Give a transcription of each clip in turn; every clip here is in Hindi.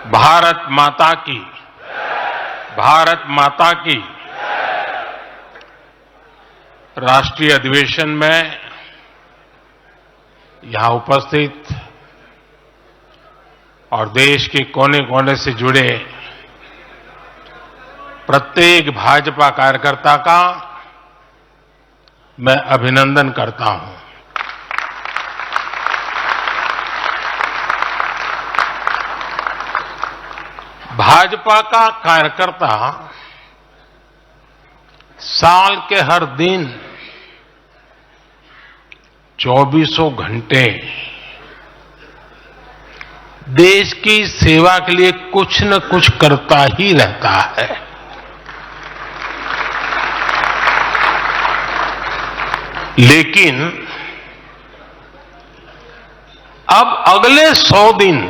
भारत माता की, भारत माता की। राष्ट्रीय अधिवेशन में यहां उपस्थित और देश के कोने कोने से जुड़े प्रत्येक भाजपा कार्यकर्ता का मैं अभिनंदन करता हूं। भाजपा का कार्यकर्ता साल के हर दिन 24 घंटे देश की सेवा के लिए कुछ न कुछ करता ही रहता है। लेकिन अब अगले 100 दिन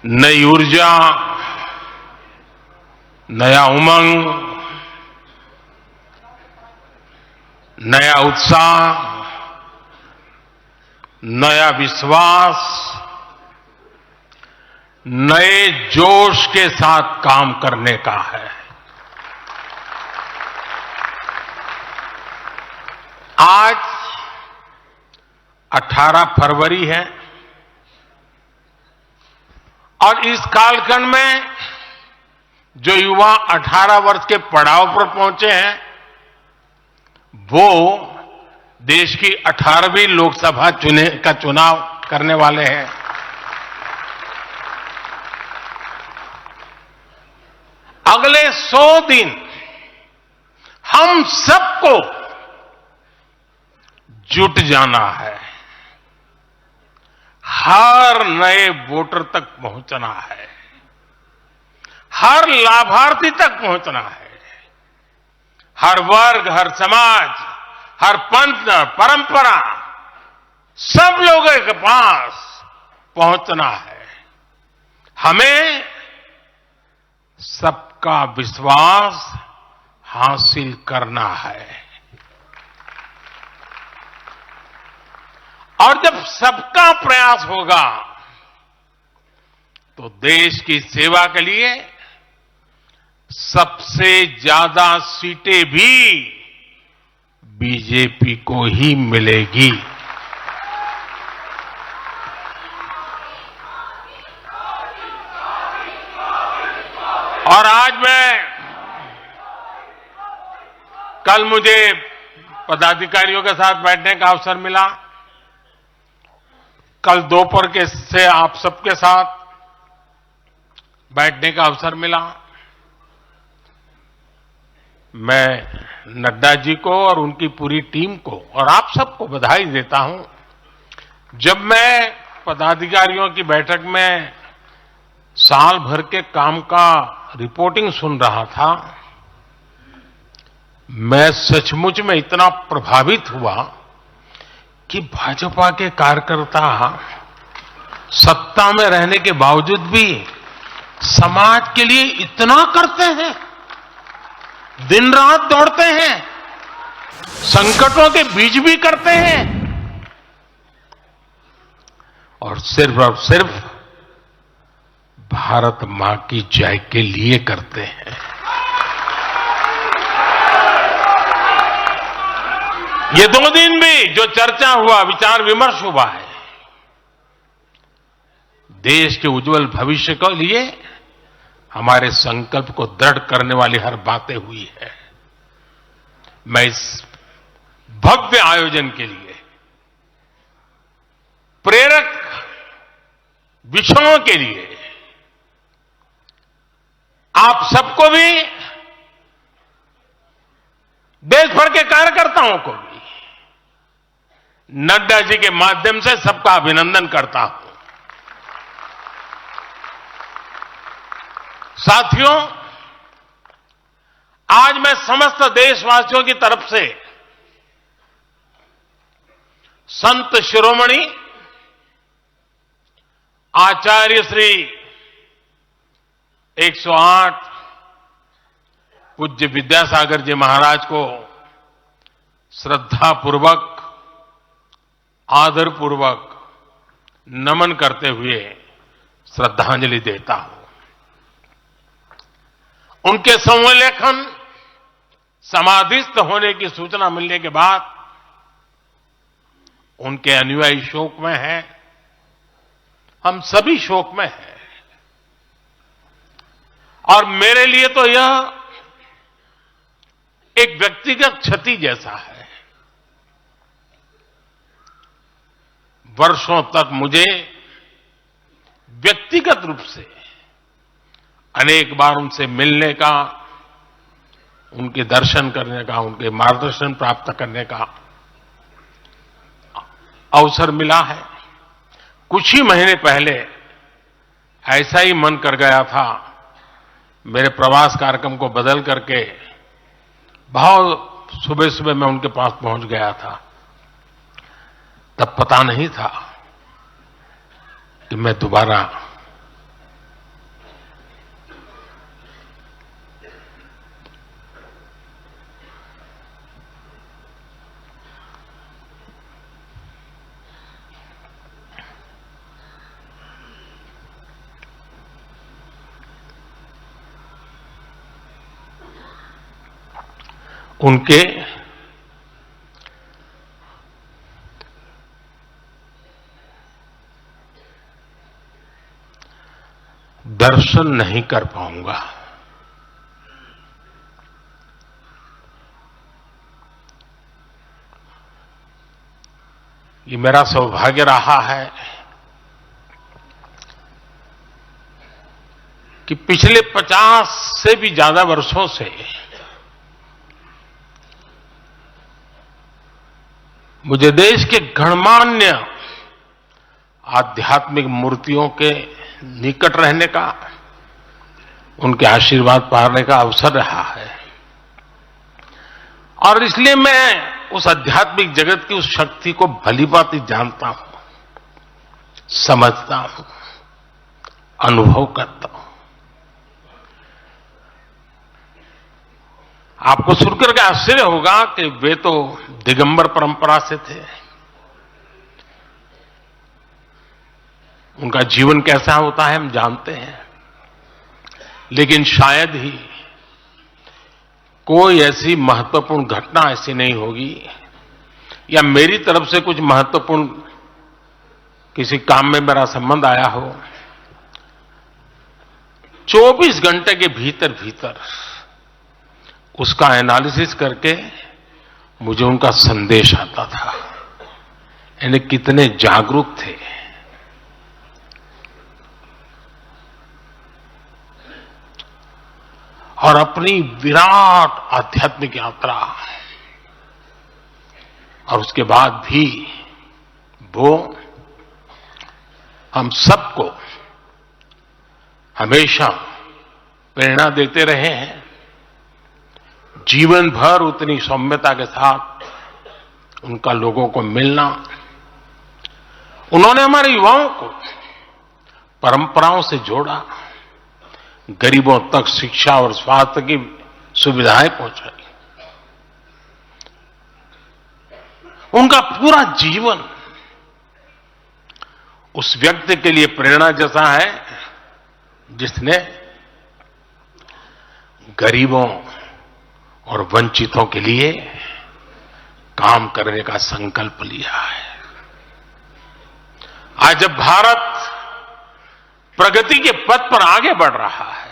नई ऊर्जा, नया उमंग, नया उत्साह, नया विश्वास, नए जोश के साथ काम करने का है। आज 18 फरवरी है और इस कालखंड में जो युवा 18 वर्ष के पड़ाव पर पहुंचे हैं, वो देश की 18वीं लोकसभा का चुनाव करने वाले हैं। अगले 100 दिन हम सबको जुट जाना है, हर नए वोटर तक पहुंचना है, हर लाभार्थी तक पहुंचना है, हर वर्ग, हर समाज, हर पंथ, परंपरा, सब लोगों के पास पहुंचना है। हमें सबका विश्वास हासिल करना है। और जब सबका प्रयास होगा तो देश की सेवा के लिए सबसे ज्यादा सीटें भी बीजेपी को ही मिलेगी। और आज कल मुझे पदाधिकारियों के साथ बैठने का अवसर मिला। कल दोपहर से आप सबके साथ बैठने का अवसर मिला। मैं नड्डा जी को और उनकी पूरी टीम को और आप सबको बधाई देता हूं। जब मैं पदाधिकारियों की बैठक में साल भर के काम का रिपोर्टिंग सुन रहा था, मैं सचमुच में इतना प्रभावित हुआ कि भाजपा के कार्यकर्ता सत्ता में रहने के बावजूद भी समाज के लिए इतना करते हैं, दिन रात दौड़ते हैं, संकटों के बीच भी करते हैं और सिर्फ भारत मां की जय के लिए करते हैं। ये 2 दिन भी जो चर्चा हुआ, विचार विमर्श हुआ है, देश के उज्जवल भविष्य के लिए हमारे संकल्प को दृढ़ करने वाली हर बातें हुई है। मैं इस भव्य आयोजन के लिए, प्रेरक विषयों के लिए आप सबको भी, देश भर के कार्यकर्ताओं को भी नड्डा जी के माध्यम से सबका अभिनंदन करता हूं। साथियों, आज मैं समस्त देशवासियों की तरफ से संत शिरोमणि आचार्य श्री 108 पूज्य विद्यासागर जी महाराज को श्रद्धापूर्वक, आदरपूर्वक नमन करते हुए श्रद्धांजलि देता हूं। उनके संलेखन समाधिस्थ होने की सूचना मिलने के बाद उनके अनुयायी शोक में हैं, हम सभी शोक में हैं। और मेरे लिए तो यह एक व्यक्तिगत क्षति जैसा है। वर्षों तक मुझे व्यक्तिगत रूप से अनेक बार उनसे मिलने का, उनके दर्शन करने का, उनके मार्गदर्शन प्राप्त करने का अवसर मिला है। कुछ ही महीने पहले ऐसा ही मन कर गया था, मेरे प्रवास कार्यक्रम को बदल करके बहुत सुबह सुबह मैं उनके पास पहुंच गया था। तब पता नहीं था कि मैं दोबारा उनके दर्शन नहीं कर पाऊंगा। ये मेरा सौभाग्य रहा है कि पिछले 50 से भी ज्यादा वर्षों से मुझे देश के गणमान्य आध्यात्मिक मूर्तियों के निकट रहने का, उनके आशीर्वाद पाने का अवसर रहा है। और इसलिए मैं उस आध्यात्मिक जगत की उस शक्ति को भलीभांति जानता हूं, समझता हूं, अनुभव करता हूं। आपको सुनकर के आश्चर्य होगा कि वे तो दिगंबर परंपरा से थे। उनका जीवन कैसा होता है हम जानते हैं, लेकिन शायद ही कोई ऐसी महत्वपूर्ण घटना ऐसी नहीं होगी या मेरी तरफ से कुछ महत्वपूर्ण किसी काम में मेरा संबंध आया हो, 24 घंटे के भीतर भीतर उसका एनालिसिस करके मुझे उनका संदेश आता था। यानी कितने जागरूक थे। और अपनी विराट आध्यात्मिक यात्रा और उसके बाद भी वो हम सबको हमेशा प्रेरणा देते रहे हैं। जीवन भर उतनी सौम्यता के साथ उनका लोगों को मिलना, उन्होंने हमारे युवाओं को परंपराओं से जोड़ा, गरीबों तक शिक्षा और स्वास्थ्य की सुविधाएं पहुंचाई। उनका पूरा जीवन उस व्यक्ति के लिए प्रेरणा जैसा है जिसने गरीबों और वंचितों के लिए काम करने का संकल्प लिया है। आज जब भारत प्रगति के पथ पर आगे बढ़ रहा है,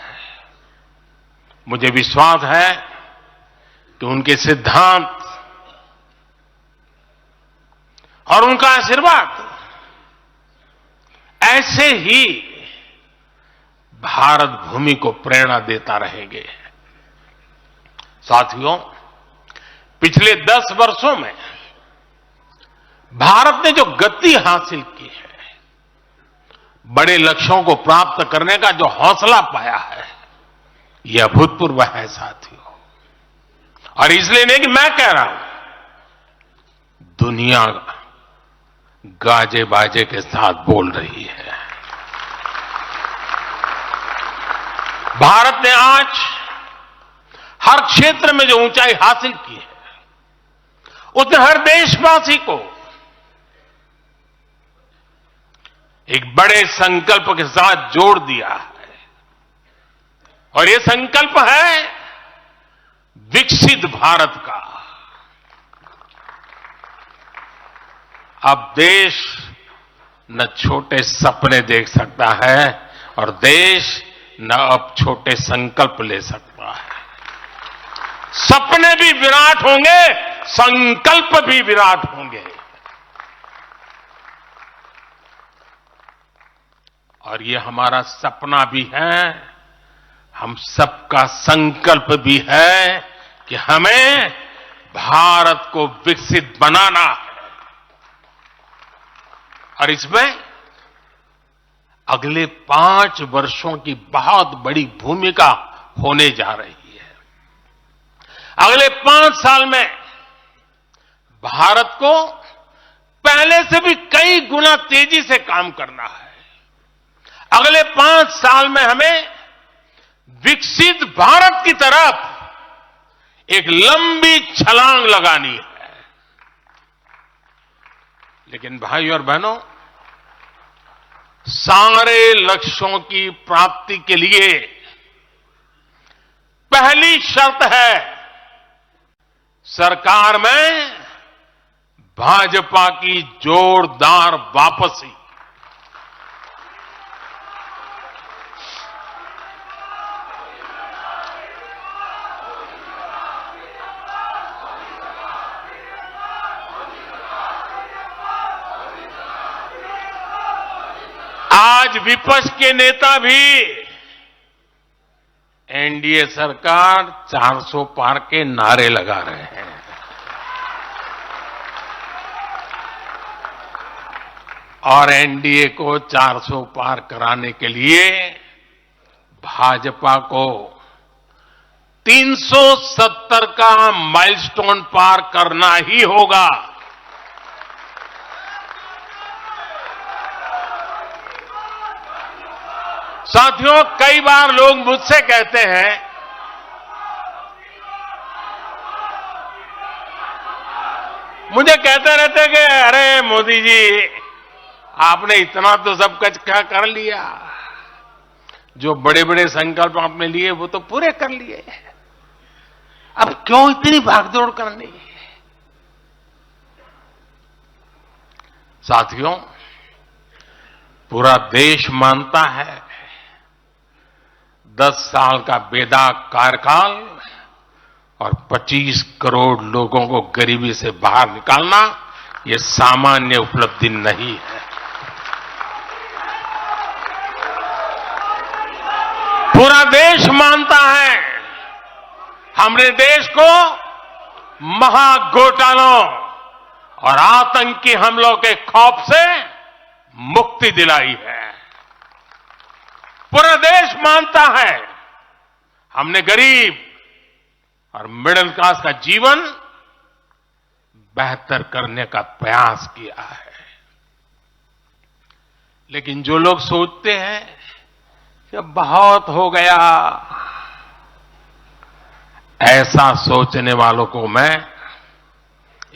मुझे विश्वास है कि उनके सिद्धांत और उनका आशीर्वाद ऐसे ही भारत भूमि को प्रेरणा देता रहेंगे। साथियों, पिछले 10 वर्षों में भारत ने जो गति हासिल की है, बड़े लक्ष्यों को प्राप्त करने का जो हौसला पाया है, यह अभूतपूर्व है साथियों। और इसलिए नहीं कि मैं कह रहा हूं, दुनिया गाजे बाजे के साथ बोल रही है। भारत ने आज हर क्षेत्र में जो ऊंचाई हासिल की है, उसने हर देशवासी को एक बड़े संकल्प के साथ जोड़ दिया है और ये संकल्प है विकसित भारत का। अब देश न छोटे सपने देख सकता है और देश न अब छोटे संकल्प ले सकता है। सपने भी विराट होंगे, संकल्प भी विराट होंगे। और ये हमारा सपना भी है, हम सबका संकल्प भी है कि हमें भारत को विकसित बनाना है। और इसमें अगले 5 वर्षों की बहुत बड़ी भूमिका होने जा रही है। अगले 5 साल में भारत को पहले से भी कई गुना तेजी से काम करना है। अगले 5 साल में हमें विकसित भारत की तरफ एक लंबी छलांग लगानी है। लेकिन भाई और बहनों, सारे लक्ष्यों की प्राप्ति के लिए पहली शर्त है सरकार में भाजपा की जोरदार वापसी। आज विपक्ष के नेता भी एनडीए सरकार 400 पार के नारे लगा रहे हैं। और एनडीए को 400 पार कराने के लिए भाजपा को 370 का माइलस्टोन पार करना ही होगा। साथियों, कई बार लोग मुझसे कहते हैं मुझे कहते रहते कि अरे मोदी जी, आपने इतना तो सब कुछ क्या कर लिया, जो बड़े बड़े संकल्प आपने लिए वो तो पूरे कर लिए, अब क्यों इतनी भागदौड़ करनी। साथियों, पूरा देश मानता है 10 साल का बेदाग कार्यकाल और 25 करोड़ लोगों को गरीबी से बाहर निकालना ये सामान्य उपलब्धि नहीं है। पूरा देश मानता है हमने देश को महाघोटालों और आतंकी हमलों के खौफ से मुक्ति दिलाई है। पूरा देश मानता है हमने गरीब और मिडिल क्लास का जीवन बेहतर करने का प्रयास किया है। लेकिन जो लोग सोचते हैं कि बहुत हो गया, ऐसा सोचने वालों को मैं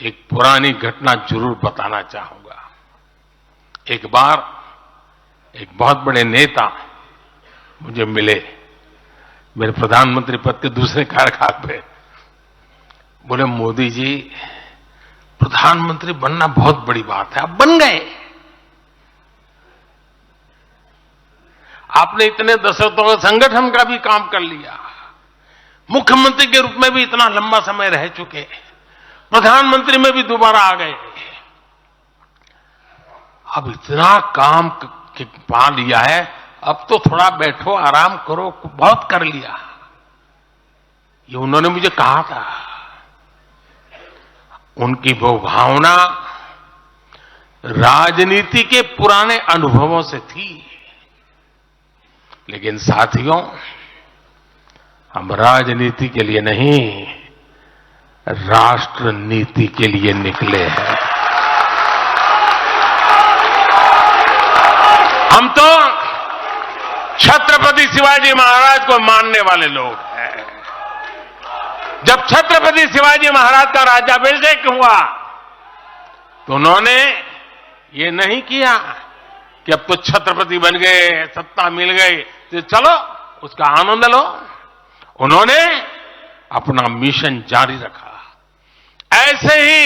एक पुरानी घटना जरूर बताना चाहूंगा। एक बार एक बहुत बड़े नेता मुझे मिले, मेरे प्रधानमंत्री पद के दूसरे कार्यकाल पे। बोले, मोदी जी, प्रधानमंत्री बनना बहुत बड़ी बात है, आप बन गए। आपने इतने दशकों का संगठन का भी काम कर लिया, मुख्यमंत्री के रूप में भी इतना लंबा समय रह चुके, प्रधानमंत्री में भी दोबारा आ गए। अब इतना काम पा लिया है, अब तो थोड़ा बैठो, आराम करो, बहुत कर लिया। ये उन्होंने मुझे कहा था। उनकी वो भावना राजनीति के पुराने अनुभवों से थी। लेकिन साथियों, हम राजनीति के लिए नहीं, राष्ट्र नीति के लिए निकले हैं। हम तो छत्रपति शिवाजी महाराज को मानने वाले लोग हैं। जब छत्रपति शिवाजी महाराज का राज्याभिषेक हुआ तो उन्होंने ये नहीं किया कि अब तो छत्रपति बन गए, सत्ता मिल गई, तो चलो उसका आनंद लो। उन्होंने अपना मिशन जारी रखा। ऐसे ही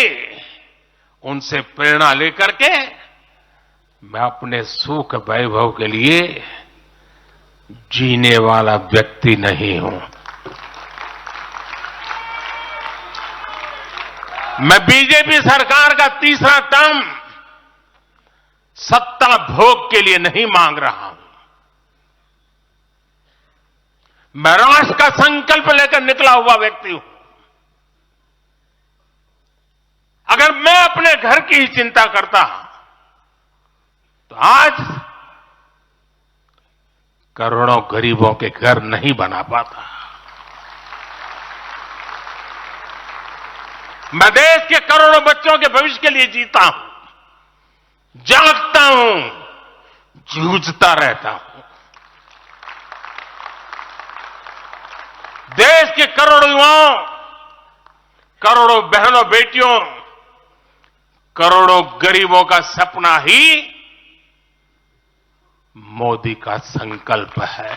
उनसे प्रेरणा लेकर के मैं अपने सुख वैभव के लिए जीने वाला व्यक्ति नहीं हूं। मैं बीजेपी सरकार का तीसरा टर्म सत्ता भोग के लिए नहीं मांग रहा हूं। मैं राष्ट्र का संकल्प लेकर निकला हुआ व्यक्ति हूं। अगर मैं अपने घर की ही चिंता करता तो आज करोड़ों गरीबों के घर नहीं बना पाता। मैं देश के करोड़ों बच्चों के भविष्य के लिए जीता हूं, जागता हूं, जूझता रहता हूं। देश के करोड़ों युवाओं, करोड़ों बहनों बेटियों, करोड़ों गरीबों का सपना ही मोदी का संकल्प है।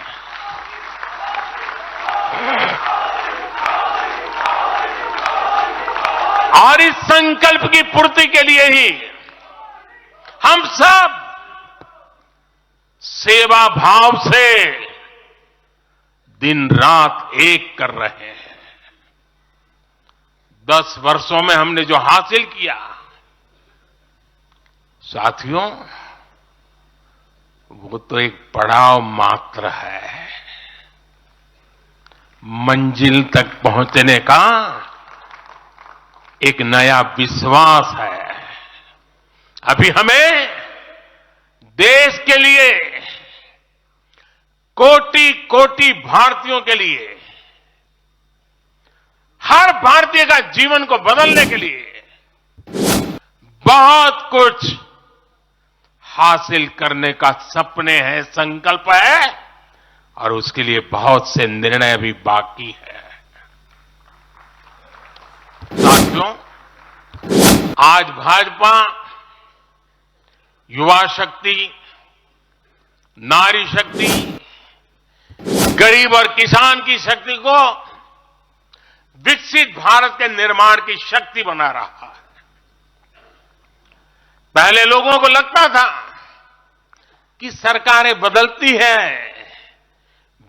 और इस संकल्प की पूर्ति के लिए ही हम सब सेवा भाव से दिन रात एक कर रहे हैं। 10 वर्षों में हमने जो हासिल किया, साथियों, वो तो एक पड़ाव मात्र है। मंजिल तक पहुंचने का एक नया विश्वास है। अभी हमें देश के लिए, कोटि कोटि भारतीयों के लिए, हर भारतीय का जीवन को बदलने के लिए बहुत कुछ हासिल करने का सपने हैं, संकल्प है, और उसके लिए बहुत से निर्णय भी बाकी है। साथियों, आज भाजपा युवा शक्ति, नारी शक्ति, गरीब और किसान की शक्ति को विकसित भारत के निर्माण की शक्ति बना रहा है। पहले लोगों को लगता था कि सरकारें बदलती हैं,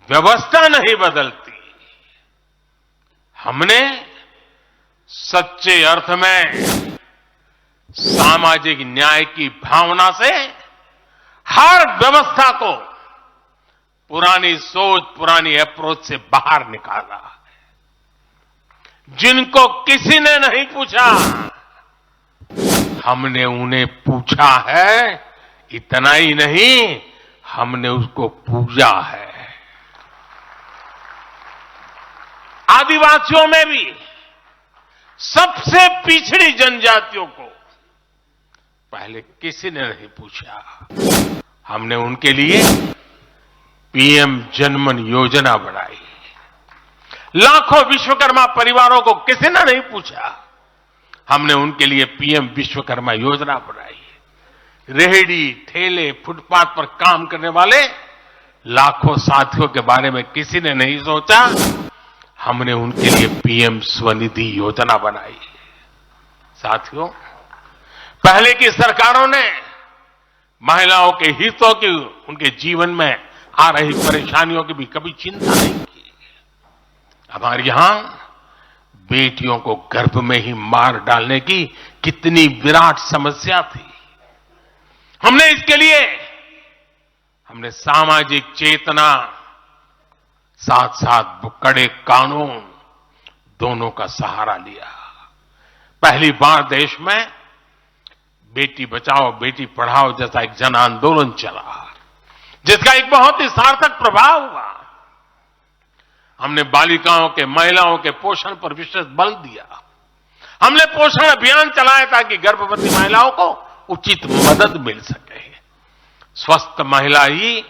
व्यवस्था नहीं बदलती। हमने सच्चे अर्थ में सामाजिक न्याय की भावना से हर व्यवस्था को पुरानी सोच, पुरानी अप्रोच से बाहर निकाला। जिनको किसी ने नहीं पूछा, हमने उन्हें पूछा है। इतना ही नहीं, हमने उसको पूजा है। आदिवासियों में भी सबसे पिछड़ी जनजातियों को पहले किसी ने नहीं पूछा। हमने उनके लिए पीएम जनमन योजना बनाई। लाखों विश्वकर्मा परिवारों को किसी ने नहीं पूछा। हमने उनके लिए पीएम विश्वकर्मा योजना बनाई। रेहड़ी, ठेले, फुटपाथ पर काम करने वाले लाखों साथियों के बारे में किसी ने नहीं सोचा। हमने उनके लिए पीएम स्वनिधि योजना बनाई। साथियों, पहले की सरकारों ने महिलाओं के हितों की, उनके जीवन में आ रही परेशानियों की भी कभी चिंता नहीं की। हमारे यहां बेटियों को गर्भ में ही मार डालने की कितनी विराट समस्या थी। हमने इसके लिए सामाजिक चेतना, साथ साथ कड़े कानून, दोनों का सहारा लिया। पहली बार देश में बेटी बचाओ बेटी पढ़ाओ जैसा एक जन आंदोलन चला, जिसका एक बहुत ही सार्थक प्रभाव हुआ। हमने बालिकाओं के, महिलाओं के पोषण पर विशेष बल दिया। हमने पोषण अभियान चलाया ताकि गर्भवती महिलाओं को उचित मदद मिल सके। स्वस्थ महिला ही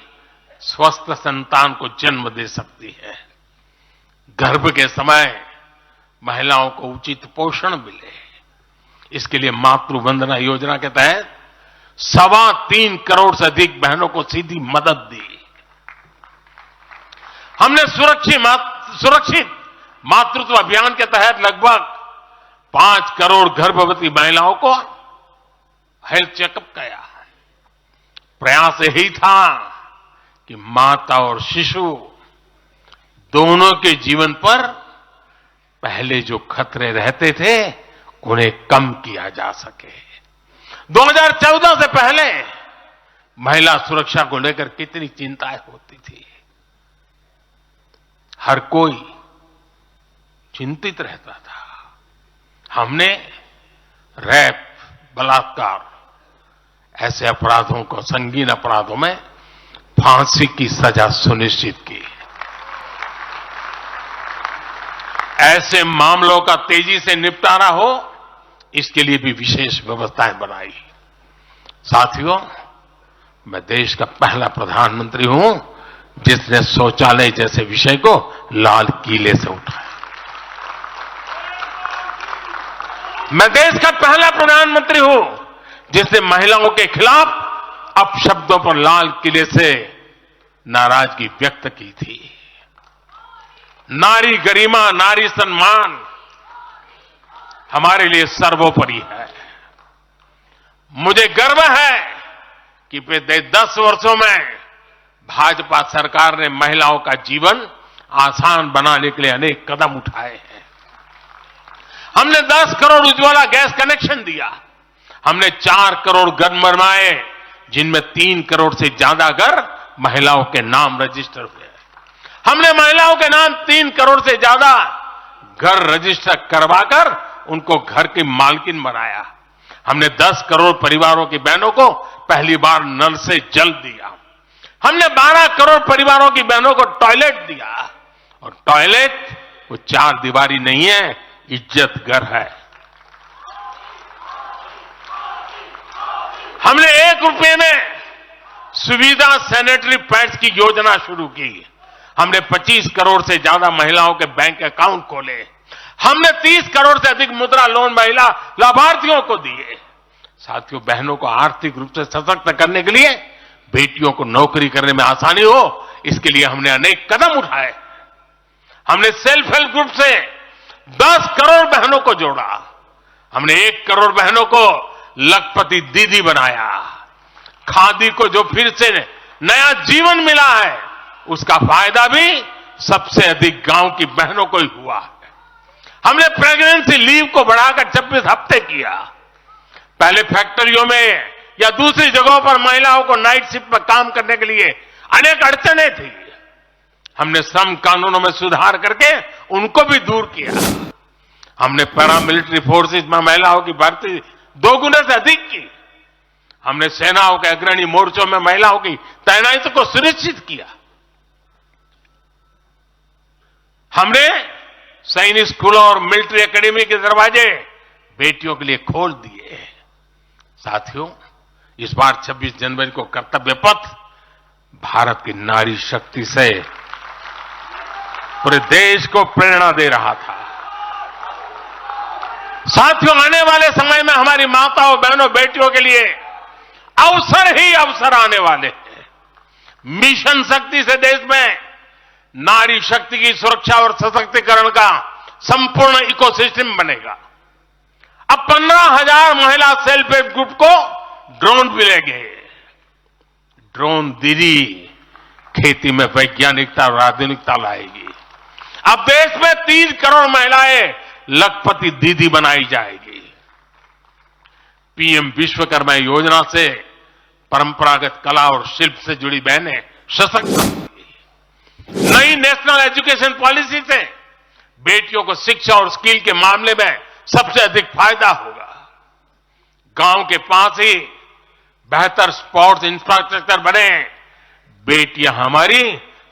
स्वस्थ संतान को जन्म दे सकती है। गर्भ के समय महिलाओं को उचित पोषण मिले, इसके लिए मातृ वंदना योजना के तहत 3.25 करोड़ से अधिक बहनों को सीधी मदद दी। हमने सुरक्षित मातृत्व अभियान के तहत लगभग 5 करोड़ गर्भवती महिलाओं को हेल्थ चेकअप किया। प्रयास यही था कि माता और शिशु दोनों के जीवन पर पहले जो खतरे रहते थे उन्हें कम किया जा सके। 2014 से पहले महिला सुरक्षा को लेकर कितनी चिंताएं होती थी। हर कोई चिंतित रहता था। हमने रेप, बलात्कार ऐसे अपराधों को, संगीन अपराधों में फांसी की सजा सुनिश्चित की। ऐसे मामलों का तेजी से निपटारा हो, इसके लिए भी विशेष व्यवस्थाएं बनाई। साथियों, मैं देश का पहला प्रधानमंत्री हूं जिसने शौचालय जैसे विषय को लाल किले से उठाया। मैं देश का पहला प्रधानमंत्री हूं जिसने महिलाओं के खिलाफ अपशब्दों पर लाल किले से नाराजगी व्यक्त की थी। नारी गरिमा, नारी सम्मान हमारे लिए सर्वोपरि है। मुझे गर्व है कि पिछले 10 वर्षों में भाजपा सरकार ने महिलाओं का जीवन आसान बनाने के लिए अनेक कदम उठाए हैं। हमने 10 करोड़ उज्ज्वला गैस कनेक्शन दिया। हमने 4 करोड़ घर बनवाए, जिनमें 3 करोड़ से ज्यादा घर महिलाओं के नाम रजिस्टर हुए। हमने महिलाओं के नाम 3 करोड़ से ज्यादा घर रजिस्टर करवाकर उनको घर की मालकिन बनाया। हमने 10 करोड़ परिवारों की बहनों को पहली बार नल से जल दिया। हमने 12 करोड़ परिवारों की बहनों को टॉयलेट दिया। और टॉयलेट वो 4 दीवारी नहीं है, इज्जत घर है। हमने 1 रुपए में सुविधा सैनिटरी पैड्स की योजना शुरू की। हमने 25 करोड़ से ज्यादा महिलाओं के बैंक अकाउंट खोले। हमने 30 करोड़ से अधिक मुद्रा लोन महिला लाभार्थियों को दिए। साथियों, बहनों को आर्थिक रूप से सशक्त करने के लिए, बेटियों को नौकरी करने में आसानी हो, इसके लिए हमने अनेक कदम उठाए। हमने सेल्फ हेल्प ग्रुप से 10 करोड़ बहनों को जोड़ा। हमने 1 करोड़ बहनों को लखपति दीदी बनाया। खादी को जो फिर से नया जीवन मिला है, उसका फायदा भी सबसे अधिक गांव की बहनों को ही हुआ है। हमने प्रेगनेंसी लीव को बढ़ाकर 26 हफ्ते किया। पहले फैक्ट्रियों में या दूसरी जगहों पर महिलाओं को नाइट शिफ्ट में काम करने के लिए अनेक अड़चनें थी। हमने श्रम कानूनों में सुधार करके उनको भी दूर किया। हमने पैरामिलिट्री फोर्सेस में महिलाओं की भर्ती 2 गुने से अधिक की। हमने सेनाओं के अग्रणी मोर्चों में महिलाओं की तैनाती को सुनिश्चित किया। हमने सैनिक स्कूलों और मिलिट्री एकेडमी के दरवाजे बेटियों के लिए खोल दिए। साथियों, इस बार 26 जनवरी को कर्तव्य पथ भारत की नारी शक्ति से पूरे देश को प्रेरणा दे रहा था। साथियों, आने वाले समय में हमारी माताओं, बहनों, बेटियों के लिए अवसर ही अवसर आने वाले हैं। मिशन शक्ति से देश में नारी शक्ति की सुरक्षा और सशक्तिकरण का संपूर्ण इकोसिस्टम बनेगा। अब 15,000 महिला सेल्फ हेल्प ग्रुप को ड्रोन मिलेंगे। ड्रोन दीदी खेती में वैज्ञानिकता और आधुनिकता लाएगी। अब देश में 3 करोड़ महिलाएं लखपति दीदी बनाई जाएगी। पीएम विश्वकर्मा योजना से परंपरागत कला और शिल्प से जुड़ी बहनें सशक्त होंगी। नई नेशनल एजुकेशन पॉलिसी से बेटियों को शिक्षा और स्किल के मामले में सबसे अधिक फायदा होगा। गांव के पास ही बेहतर स्पोर्ट्स इंफ्रास्ट्रक्चर बने, बेटियां हमारी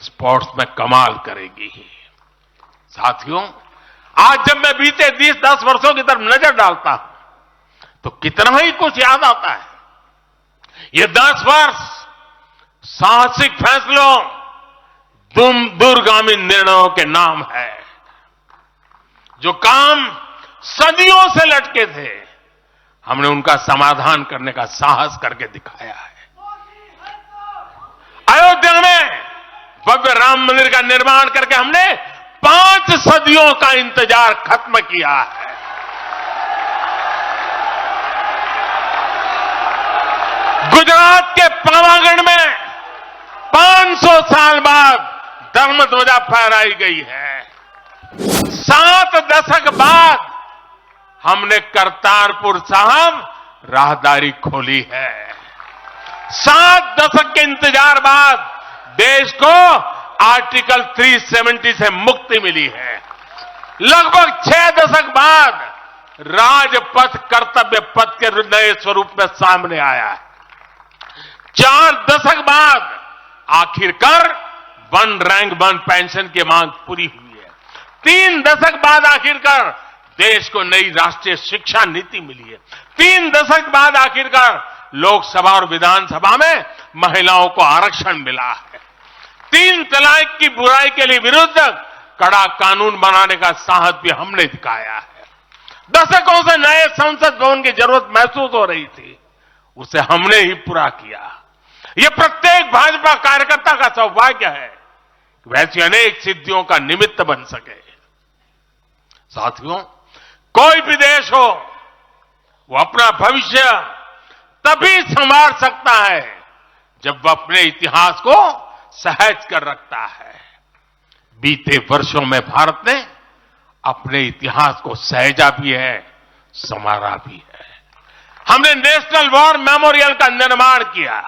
स्पोर्ट्स में कमाल करेगी। साथियों, आज जब मैं बीते 10 वर्षों की तरफ नजर डालता हूं तो कितना ही कुछ याद आता है। ये 10 वर्ष साहसिक फैसलों, दूरगामी निर्णयों के नाम है। जो काम सदियों से लटके थे, हमने उनका समाधान करने का साहस करके दिखाया है। अयोध्या में भव्य राम मंदिर का निर्माण करके हमने 5 सदियों का इंतजार खत्म किया है। गुजरात के पावागढ़ में 500 साल बाद धर्म ध्वजा फहराई गई है। 7 दशक बाद हमने करतारपुर साहिब राहदारी खोली है। 7 दशक के इंतजार बाद देश को आर्टिकल 370 से मुक्ति मिली है। लगभग 6 दशक बाद राजपथ कर्तव्य पथ के नए स्वरूप में सामने आया है। 4 दशक बाद आखिरकार 1 रैंक 1 पेंशन की मांग पूरी हुई है। 3 दशक बाद आखिरकार देश को नई राष्ट्रीय शिक्षा नीति मिली है। 3 दशक बाद आखिरकार लोकसभा और विधानसभा में महिलाओं को आरक्षण मिला है। 3 तलाक की बुराई के लिए विरुद्ध कड़ा कानून बनाने का साहस भी हमने दिखाया है। दशकों से नए संसद भवन की जरूरत महसूस हो रही थी, उसे हमने ही पूरा किया। यह प्रत्येक भाजपा कार्यकर्ता का सौभाग्य है कि वैसी अनेक सिद्धियों का निमित्त बन सके। साथियों, कोई भी देश हो, वो अपना भविष्य तभी संवार सकता है जब वह अपने इतिहास को सहज कर रखता है। बीते वर्षों में भारत ने अपने इतिहास को सहेजा भी है, संवारा भी है। हमने नेशनल वॉर मेमोरियल का निर्माण किया।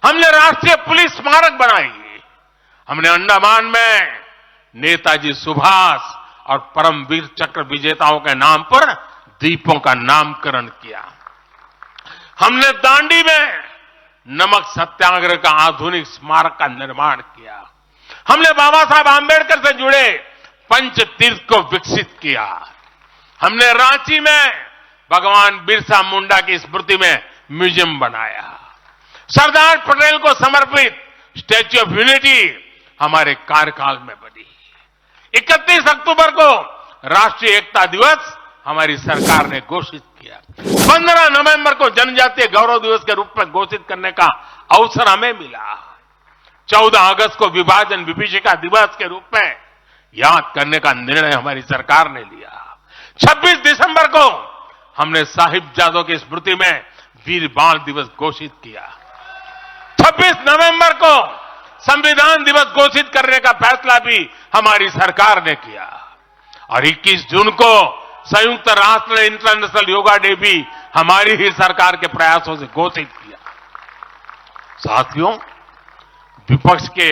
हमने राष्ट्रीय पुलिस स्मारक बनाई। हमने अंडमान में नेताजी सुभाष और परमवीर चक्र विजेताओं के नाम पर द्वीपों का नामकरण किया। हमने दांडी में नमक सत्याग्रह का आधुनिक स्मारक का निर्माण किया। हमने बाबा साहब आंबेडकर से जुड़े पंचतीर्थ को विकसित किया। हमने रांची में भगवान बिरसा मुंडा की स्मृति में म्यूजियम बनाया। सरदार पटेल को समर्पित स्टैच्यू ऑफ यूनिटी हमारे कार्यकाल में बनी। 31 अक्टूबर को राष्ट्रीय एकता दिवस हमारी सरकार ने घोषित किया। 15 नवंबर को जनजातीय गौरव दिवस के रूप में घोषित करने का अवसर हमें मिला। 14 अगस्त को विभाजन विभीषिका दिवस के रूप में याद करने का निर्णय हमारी सरकार ने लिया। 26 दिसंबर को हमने साहिबजादों की स्मृति में वीर बाल दिवस घोषित किया। 26 नवंबर को संविधान दिवस घोषित करने का फैसला भी हमारी सरकार ने किया और 21 जून को संयुक्त राष्ट्र ने इंटरनेशनल योगा डे भी हमारी ही सरकार के प्रयासों से घोषित किया। साथियों, विपक्ष के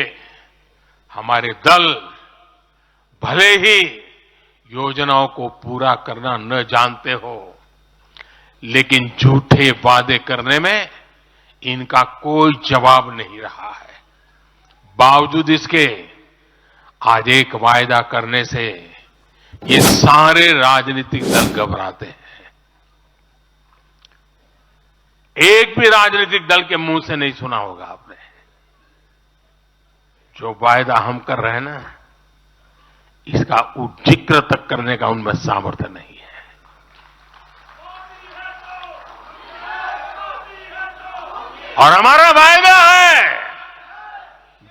हमारे दल भले ही योजनाओं को पूरा करना न जानते हो, लेकिन झूठे वादे करने में इनका कोई जवाब नहीं रहा है। बावजूद इसके आज एक वायदा करने से ये सारे राजनीतिक दल घबराते हैं। एक भी राजनीतिक दल के मुंह से नहीं सुना होगा आपने, जो वायदा हम कर रहे हैं ना, इसका जिक्र तक करने का उनमें सामर्थ्य नहीं है। और हमारा वायदा है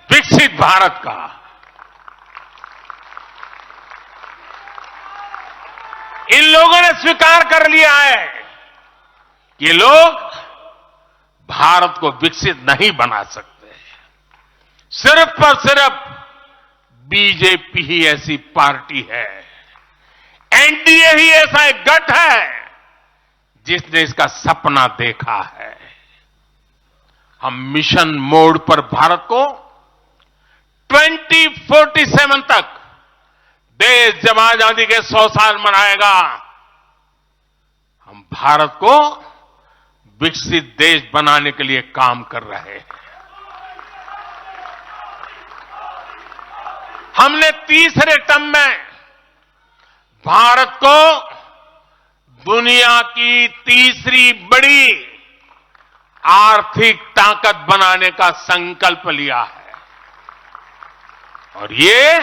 विकसित भारत का। इन लोगों ने स्वीकार कर लिया है कि ये लोग भारत को विकसित नहीं बना सकते। सिर्फ और सिर्फ बीजेपी ही ऐसी पार्टी है, एनडीए ही ऐसा एक गठ है जिसने इसका सपना देखा है। हम मिशन मोड पर भारत को 2047 तक देश जब आजादी के 100 साल मनाएगा, हम भारत को विकसित देश बनाने के लिए काम कर रहे हैं। हमने तीसरे टर्म में भारत को दुनिया की तीसरी बड़ी आर्थिक ताकत बनाने का संकल्प लिया है और ये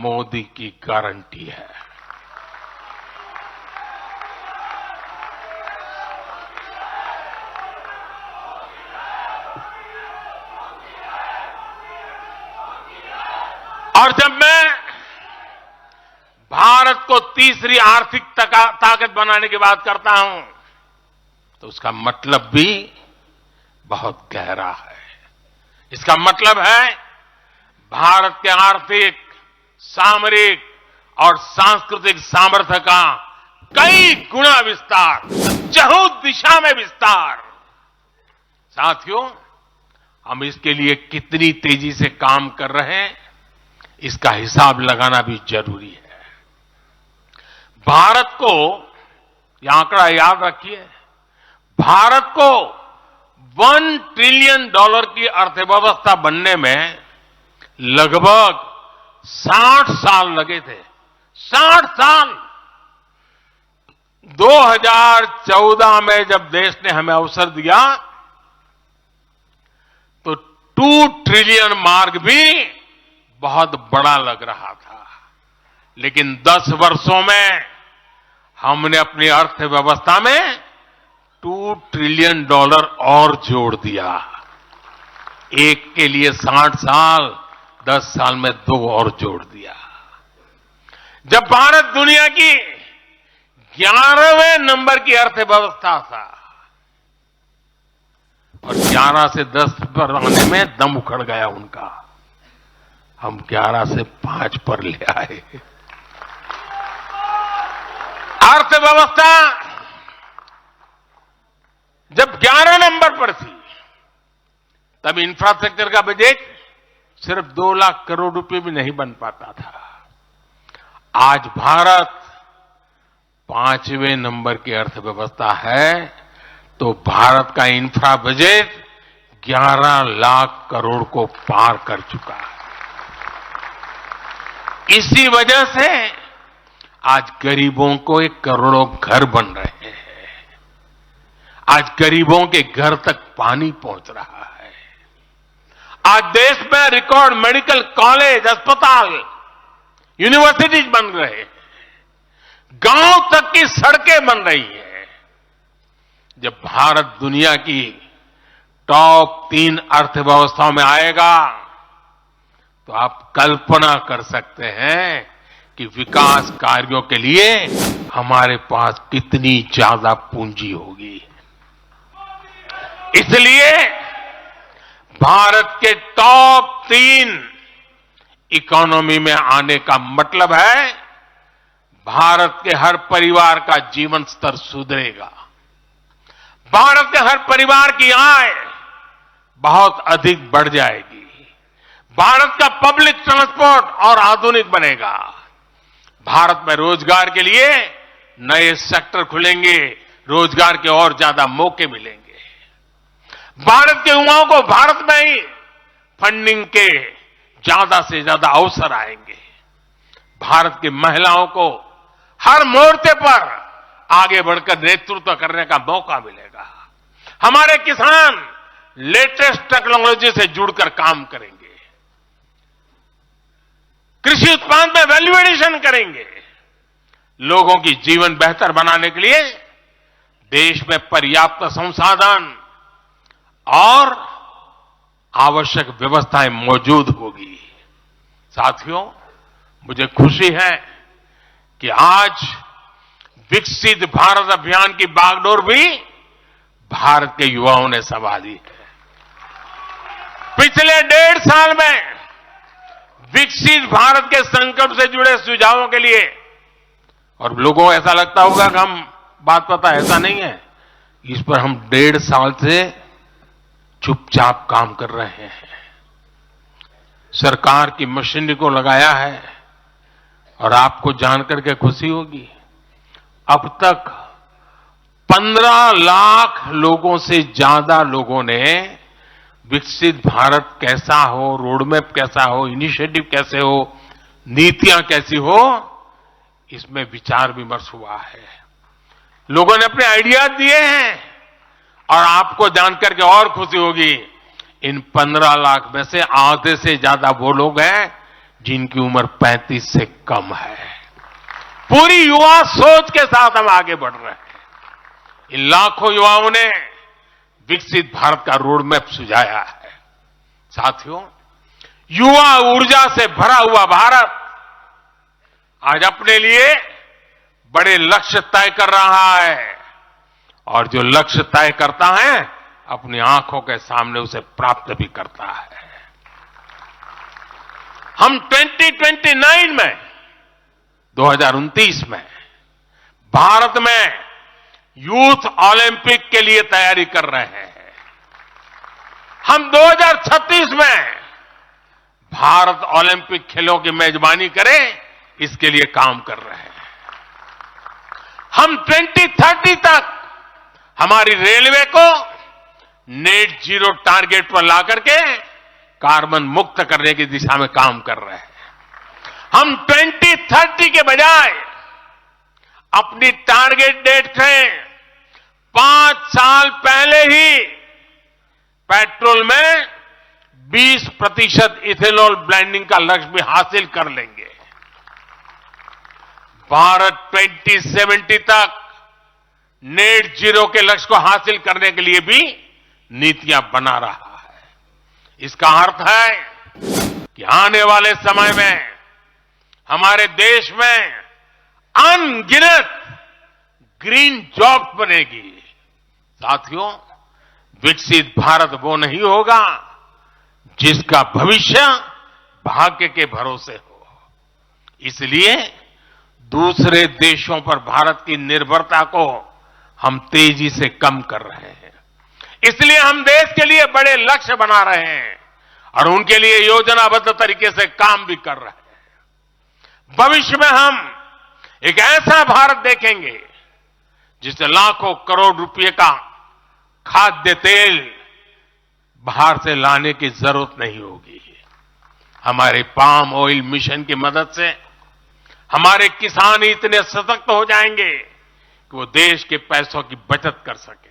मोदी की गारंटी है। और जब मैं भारत को तीसरी आर्थिक ताकत बनाने की बात करता हूं तो उसका मतलब भी बहुत गहरा है। इसका मतलब है भारत के आर्थिक, सामरिक और सांस्कृतिक सामर्थ्य का कई गुना विस्तार, चहुत दिशा में विस्तार। साथियों, हम इसके लिए कितनी तेजी से काम कर रहे हैं, इसका हिसाब लगाना भी जरूरी है। भारत को, यह आंकड़ा याद रखिए, भारत को $1 ट्रिलियन की अर्थव्यवस्था बनने में लगभग 60 साल लगे थे। 60 साल। 2014 में जब देश ने हमें अवसर दिया तो 2 ट्रिलियन मार्क भी बहुत बड़ा लग रहा था, लेकिन 10 वर्षों में हमने अपनी अर्थव्यवस्था में $2 ट्रिलियन और जोड़ दिया। एक के लिए 60 साल, 10 साल में 2 और जोड़ दिया। जब भारत दुनिया की 11वें नंबर की अर्थव्यवस्था था और 11 से 10 पर आने में दम उखड़ गया उनका, हम 11 से 5 पर ले आए। अर्थव्यवस्था जब 11 नंबर पर थी तब इंफ्रास्ट्रक्चर का बजट सिर्फ 2 लाख करोड़ रुपए भी नहीं बन पाता था। आज भारत 5वें नंबर की अर्थव्यवस्था है तो भारत का इंफ्रा बजट 11 लाख करोड़ को पार कर चुका है। इसी वजह से आज गरीबों को 1 करोड़ों घर बन रहे हैं। आज गरीबों के घर तक पानी पहुंच रहा है। आज देश में रिकॉर्ड मेडिकल कॉलेज, अस्पताल, यूनिवर्सिटीज बन रहे हैं। गांव तक की सड़कें बन रही हैं। जब भारत दुनिया की टॉप 3 अर्थव्यवस्थाओं में आएगा तो आप कल्पना कर सकते हैं कि विकास कार्यों के लिए हमारे पास कितनी ज्यादा पूंजी होगी। इसलिए भारत के टॉप 3 इकोनॉमी में आने का मतलब है भारत के हर परिवार का जीवन स्तर सुधरेगा। भारत के हर परिवार की आय बहुत अधिक बढ़ जाएगी। भारत का पब्लिक ट्रांसपोर्ट और आधुनिक बनेगा। भारत में रोजगार के लिए नए सेक्टर खुलेंगे, रोजगार के और ज्यादा मौके मिलेंगे। भारत के युवाओं को भारत में ही फंडिंग के ज्यादा से ज्यादा अवसर आएंगे। भारत की महिलाओं को हर मोर्चे पर आगे बढ़कर नेतृत्व करने का मौका मिलेगा। हमारे किसान लेटेस्ट टेक्नोलॉजी से जुड़कर काम करेंगे, कृषि उत्पाद में वैल्यू एडिशन करेंगे। लोगों की जीवन बेहतर बनाने के लिए देश में पर्याप्त संसाधन और आवश्यक व्यवस्थाएं मौजूद होगी। साथियों, मुझे खुशी है कि आज विकसित भारत अभियान की बागडोर भी भारत के युवाओं ने संभाली है। पिछले 1.5 साल में विकसित भारत के संकल्प से जुड़े सुझावों के लिए, और लोगों को ऐसा लगता होगा कि हम बात पता, ऐसा नहीं है। इस पर हम 1.5 साल से चुपचाप काम कर रहे हैं। सरकार की मशीनरी को लगाया है और आपको जानकर के खुशी होगी, अब तक 15 लाख लोगों से ज्यादा लोगों ने विकसित भारत कैसा हो, रोडमैप कैसा हो, इनिशिएटिव कैसे हो, नीतियां कैसी हो, इसमें विचार विमर्श हुआ है। लोगों ने अपने आइडियाज दिए हैं और आपको जानकर के और खुशी होगी, इन 15 लाख में से आधे से ज्यादा वो लोग हैं जिनकी उम्र 35 से कम है। पूरी युवा सोच के साथ हम आगे बढ़ रहे हैं। इन लाखों युवाओं ने विकसित भारत का रोड मैप सुझाया है। साथियों, युवा ऊर्जा से भरा हुआ भारत आज अपने लिए बड़े लक्ष्य तय कर रहा है और जो लक्ष्य तय करता है अपनी आंखों के सामने उसे प्राप्त भी करता है। हम 2029 में 2029 में भारत में यूथ ओलंपिक के लिए तैयारी कर रहे हैं। हम 2036 में भारत ओलंपिक खेलों की मेजबानी करें इसके लिए काम कर रहे हैं। हम 2030 तक हमारी रेलवे को नेट जीरो टारगेट पर ला करके कार्बन मुक्त करने की दिशा में काम कर रहे हैं। हम 2030 के बजाय अपनी टारगेट डेट से 5 साल पहले ही पेट्रोल में 20% इथेनॉल ब्लेंडिंग का लक्ष्य भी हासिल कर लेंगे। भारत 2070 तक नेट जीरो के लक्ष्य को हासिल करने के लिए भी नीतियां बना रहा है। इसका अर्थ है कि आने वाले समय में हमारे देश में अनगिनत ग्रीन जॉब्स बनेगी। साथियों, विकसित भारत वो नहीं होगा जिसका भविष्य भाग्य के भरोसे हो। इसलिए दूसरे देशों पर भारत की निर्भरता को हम तेजी से कम कर रहे हैं। इसलिए हम देश के लिए बड़े लक्ष्य बना रहे हैं और उनके लिए योजनाबद्ध तरीके से काम भी कर रहे हैं। भविष्य में हम एक ऐसा भारत देखेंगे जिससे लाखों करोड़ रुपए का खाद्य तेल बाहर से लाने की जरूरत नहीं होगी। हमारे पाम ऑयल मिशन की मदद से हमारे किसान इतने सशक्त हो जाएंगे कि वो देश के पैसों की बचत कर सके।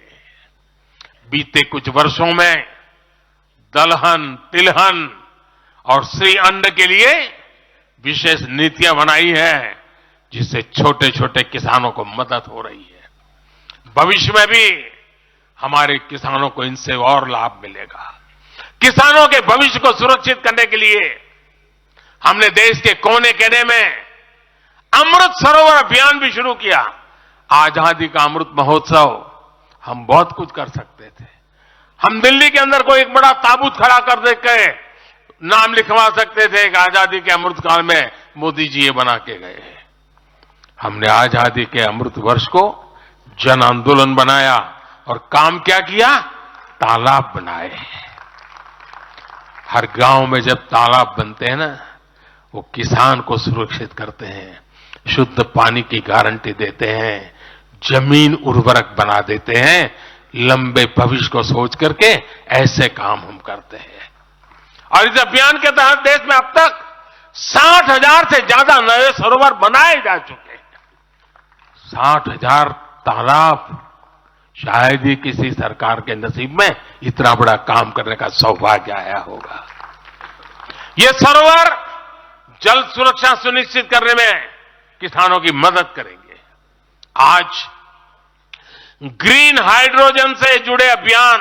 बीते कुछ वर्षों में दलहन, तिलहन और श्री अन्न के लिए विशेष नीतियां बनाई है जिससे छोटे छोटे किसानों को मदद हो रही है। भविष्य में भी हमारे किसानों को इनसे और लाभ मिलेगा। किसानों के भविष्य को सुरक्षित करने के लिए हमने देश के कोने कोने में अमृत सरोवर अभियान भी शुरू किया। आजादी का अमृत महोत्सव हम बहुत कुछ कर सकते थे। हम दिल्ली के अंदर कोई एक बड़ा ताबूत खड़ा कर देकर नाम लिखवा सकते थे कि आजादी के अमृत काल में मोदी जी ये बना के गए हैं। हमने आजादी के अमृत वर्ष को जन आंदोलन बनाया और काम क्या किया? तालाब बनाए। हर गांव में जब तालाब बनते हैं ना, वो किसान को सुरक्षित करते हैं, शुद्ध पानी की गारंटी देते हैं, जमीन उर्वरक बना देते हैं। लंबे भविष्य को सोच करके ऐसे काम हम करते हैं। और इस अभियान के तहत देश में अब तक 60,000 से ज्यादा नए सरोवर बनाए जा चुके हैं। 60,000 तालाब, शायद ही किसी सरकार के नसीब में इतना बड़ा काम करने का सौभाग्य आया होगा। ये सरोवर जल सुरक्षा सुनिश्चित करने में किसानों की मदद करेंगे। आज ग्रीन हाइड्रोजन से जुड़े अभियान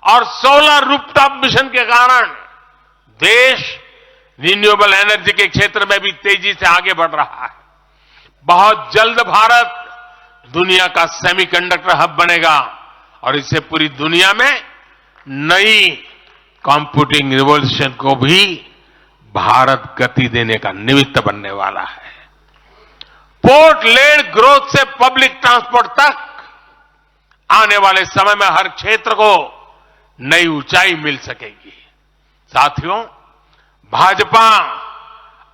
और सोलर रूफटॉप मिशन के कारण देश रिन्यूएबल एनर्जी के क्षेत्र में भी तेजी से आगे बढ़ रहा है। बहुत जल्द भारत दुनिया का सेमीकंडक्टर हब बनेगा और इससे पूरी दुनिया में नई कंप्यूटिंग रिवॉल्यूशन को भी भारत गति देने का निमित्त बनने वाला है। पोर्ट लेड ग्रोथ से पब्लिक ट्रांसपोर्ट तक आने वाले समय में हर क्षेत्र को नई ऊंचाई मिल सकेगी। साथियों, भाजपा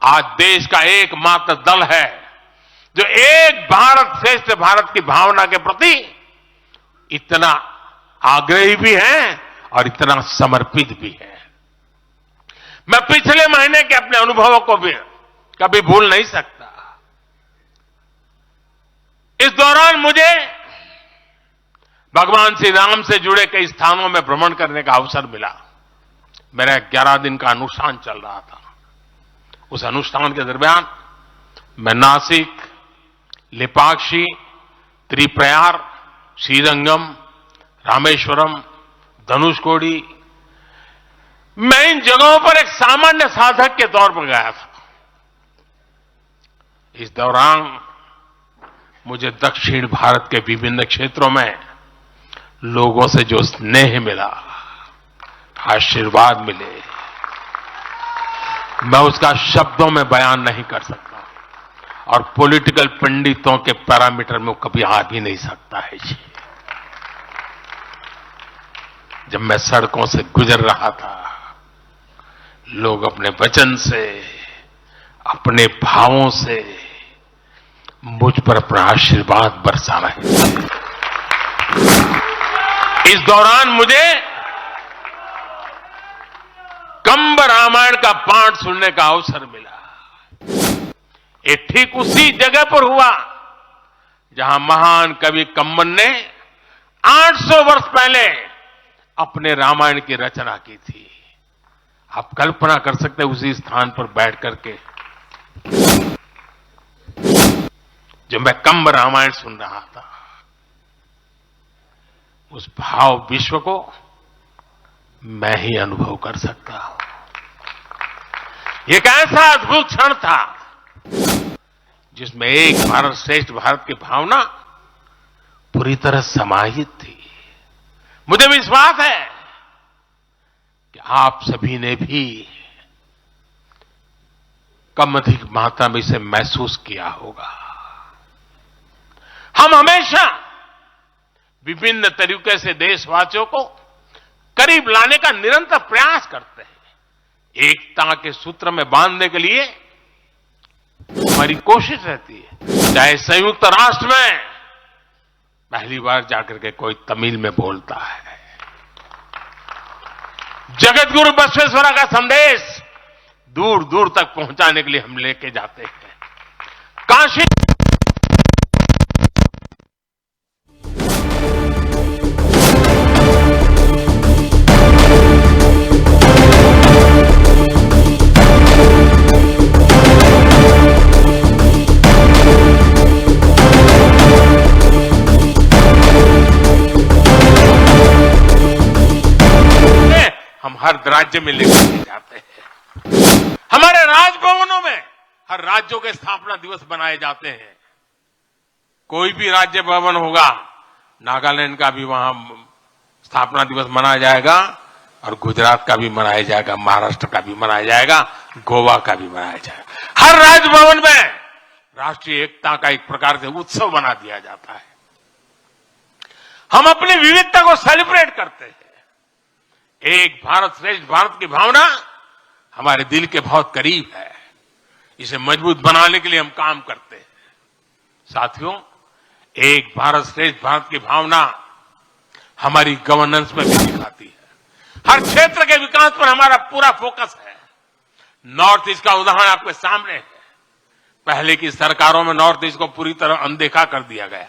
आज देश का एकमात्र दल है जो एक भारत श्रेष्ठ भारत की भावना के प्रति इतना आग्रही भी है और इतना समर्पित भी है। मैं पिछले महीने के अपने अनुभवों को भी कभी भूल नहीं सकता। इस दौरान मुझे भगवान श्री राम से जुड़े कई स्थानों में भ्रमण करने का अवसर मिला। मेरा 11 दिन का अनुष्ठान चल रहा था। उस अनुष्ठान के दरमियान मैं नासिक, लेपाक्षी, त्रिप्रयार, श्रीरंगम, रामेश्वरम, धनुषकोडी, मैं इन जगहों पर एक सामान्य साधक के तौर पर गया था। इस दौरान मुझे दक्षिण भारत के विभिन्न क्षेत्रों में लोगों से जो स्नेह मिला, आशीर्वाद मिले, मैं उसका शब्दों में बयान नहीं कर सकता और पॉलिटिकल पंडितों के पैरामीटर में कभी आ भी नहीं सकता है जी। जब मैं सड़कों से गुजर रहा था, लोग अपने वचन से, अपने भावों से मुझ पर अपना आशीर्वाद बरसा रहे थे। इस दौरान मुझे कंब रामायण का पाठ सुनने का अवसर मिला। ये ठीक उसी जगह पर हुआ जहां महान कवि कंबन ने 800 वर्ष पहले अपने रामायण की रचना की थी। आप कल्पना कर सकते हैं उसी स्थान पर बैठ करके जब मैं कंब रामायण सुन रहा था, उस भाव विश्व को मैं ही अनुभव कर सकता हूं। एक ऐसा अद्भुत क्षण था जिसमें एक भारत श्रेष्ठ भारत की भावना पूरी तरह समाहित थी। मुझे विश्वास है कि आप सभी ने भी कम अधिक मात्रा में इसे महसूस किया होगा। हम हमेशा विभिन्न तरीके से देशवासियों को करीब लाने का निरंतर प्रयास करते हैं। एकता के सूत्र में बांधने के लिए हमारी कोशिश रहती है। चाहे संयुक्त राष्ट्र में पहली बार जाकर के कोई तमिल में बोलता है, जगत गुरु बसवेश्वरा का संदेश दूर दूर तक पहुंचाने के लिए हम लेके जाते हैं। काशी हर राज्य में लेकर जाते हैं। हमारे राजभवनों में हर राज्यों के स्थापना दिवस बनाए जाते हैं। कोई भी राज्य भवन होगा, नागालैंड का भी वहां स्थापना दिवस मनाया जाएगा और गुजरात का भी मनाया जाएगा, महाराष्ट्र का भी मनाया जाएगा, गोवा का भी मनाया जाएगा। हर राजभवन में राष्ट्रीय एकता का एक प्रकार से उत्सव बना दिया जाता है। हम अपनी विविधता को सेलिब्रेट करते हैं। एक भारत श्रेष्ठ भारत की भावना हमारे दिल के बहुत करीब है। इसे मजबूत बनाने के लिए हम काम करते हैं। साथियों, एक भारत श्रेष्ठ भारत की भावना हमारी गवर्नेंस में भी दिखाती है। हर क्षेत्र के विकास पर हमारा पूरा फोकस है। नॉर्थ ईस्ट का उदाहरण आपके सामने है। पहले की सरकारों में नॉर्थ ईस्ट को पूरी तरह अनदेखा कर दिया गया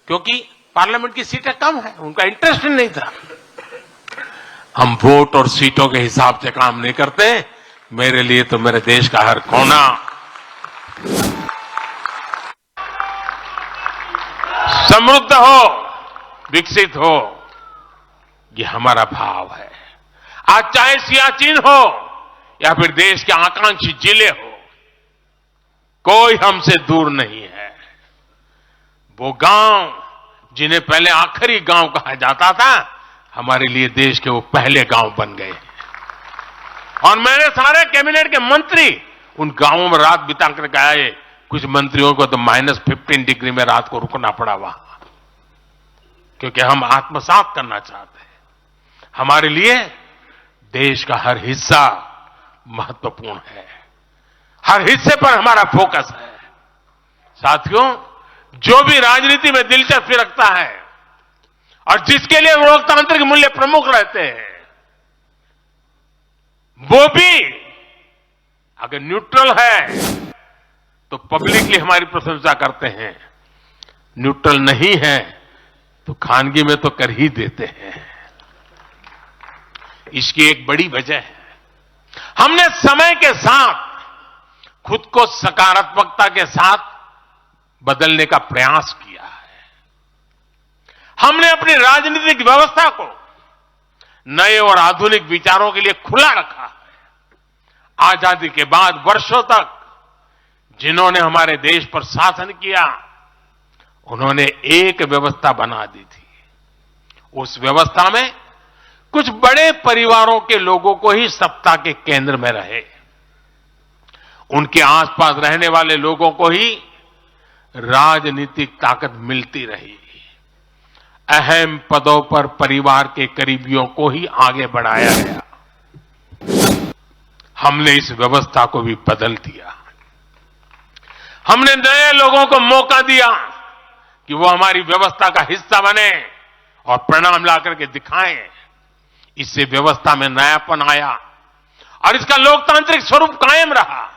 क्योंकि पार्लियामेंट की सीटें कम है, उनका इंटरेस्ट नहीं था। हम वोट और सीटों के हिसाब से काम नहीं करते। मेरे लिए तो मेरे देश का हर कोना समृद्ध हो, विकसित हो, ये हमारा भाव है। आज चाहे सियाचिन हो या फिर देश के आकांक्षी जिले हो, कोई हमसे दूर नहीं है। वो गांव जिन्हें पहले आखिरी गांव कहा जाता था, हमारे लिए देश के वो पहले गांव बन गए। और मेरे सारे कैबिनेट के मंत्री उन गांवों में रात बिता करके आए। कुछ मंत्रियों को तो -15 डिग्री में रात को रुकना पड़ा वहां, क्योंकि हम आत्मसात करना चाहते हैं। हमारे लिए देश का हर हिस्सा महत्वपूर्ण है। हर हिस्से पर हमारा फोकस है। साथियों, जो भी राजनीति में दिलचस्पी रखता है और जिसके लिए लोकतांत्रिक मूल्य प्रमुख रहते हैं, वो भी अगर न्यूट्रल है तो पब्लिकली हमारी प्रशंसा करते हैं, न्यूट्रल नहीं है तो खानगी में तो कर ही देते हैं। इसकी एक बड़ी वजह है, हमने समय के साथ खुद को सकारात्मकता के साथ बदलने का प्रयास किया है। हमने अपनी राजनीतिक व्यवस्था को नए और आधुनिक विचारों के लिए खुला रखा है। आजादी के बाद वर्षों तक जिन्होंने हमारे देश पर शासन किया, उन्होंने एक व्यवस्था बना दी थी। उस व्यवस्था में कुछ बड़े परिवारों के लोगों को ही सत्ता के केंद्र में रहे, उनके आसपास रहने वाले लोगों को ही राजनीतिक ताकत मिलती रही। अहम पदों पर परिवार के करीबियों को ही आगे बढ़ाया गया। हमने इस व्यवस्था को भी बदल दिया। हमने नए लोगों को मौका दिया कि वो हमारी व्यवस्था का हिस्सा बने और परिणाम ला करके दिखाएं। इससे व्यवस्था में नयापन आया और इसका लोकतांत्रिक स्वरूप कायम रहा।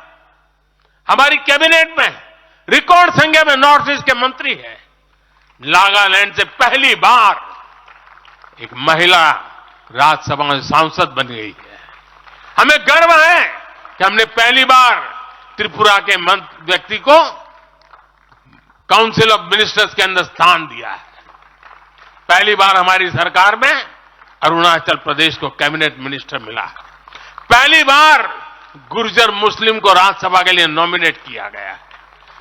हमारी कैबिनेट में रिकॉर्ड संख्या में नॉर्थ ईस्ट के मंत्री हैं। नागालैंड से पहली बार एक महिला राज्यसभा में सांसद बन गई है। हमें गर्व है कि हमने पहली बार त्रिपुरा के व्यक्ति को काउंसिल ऑफ मिनिस्टर्स के अंदर स्थान दिया है। पहली बार हमारी सरकार में अरुणाचल प्रदेश को कैबिनेट मिनिस्टर मिला है। पहली बार गुर्जर मुस्लिम को राज्यसभा के लिए नॉमिनेट किया गया है।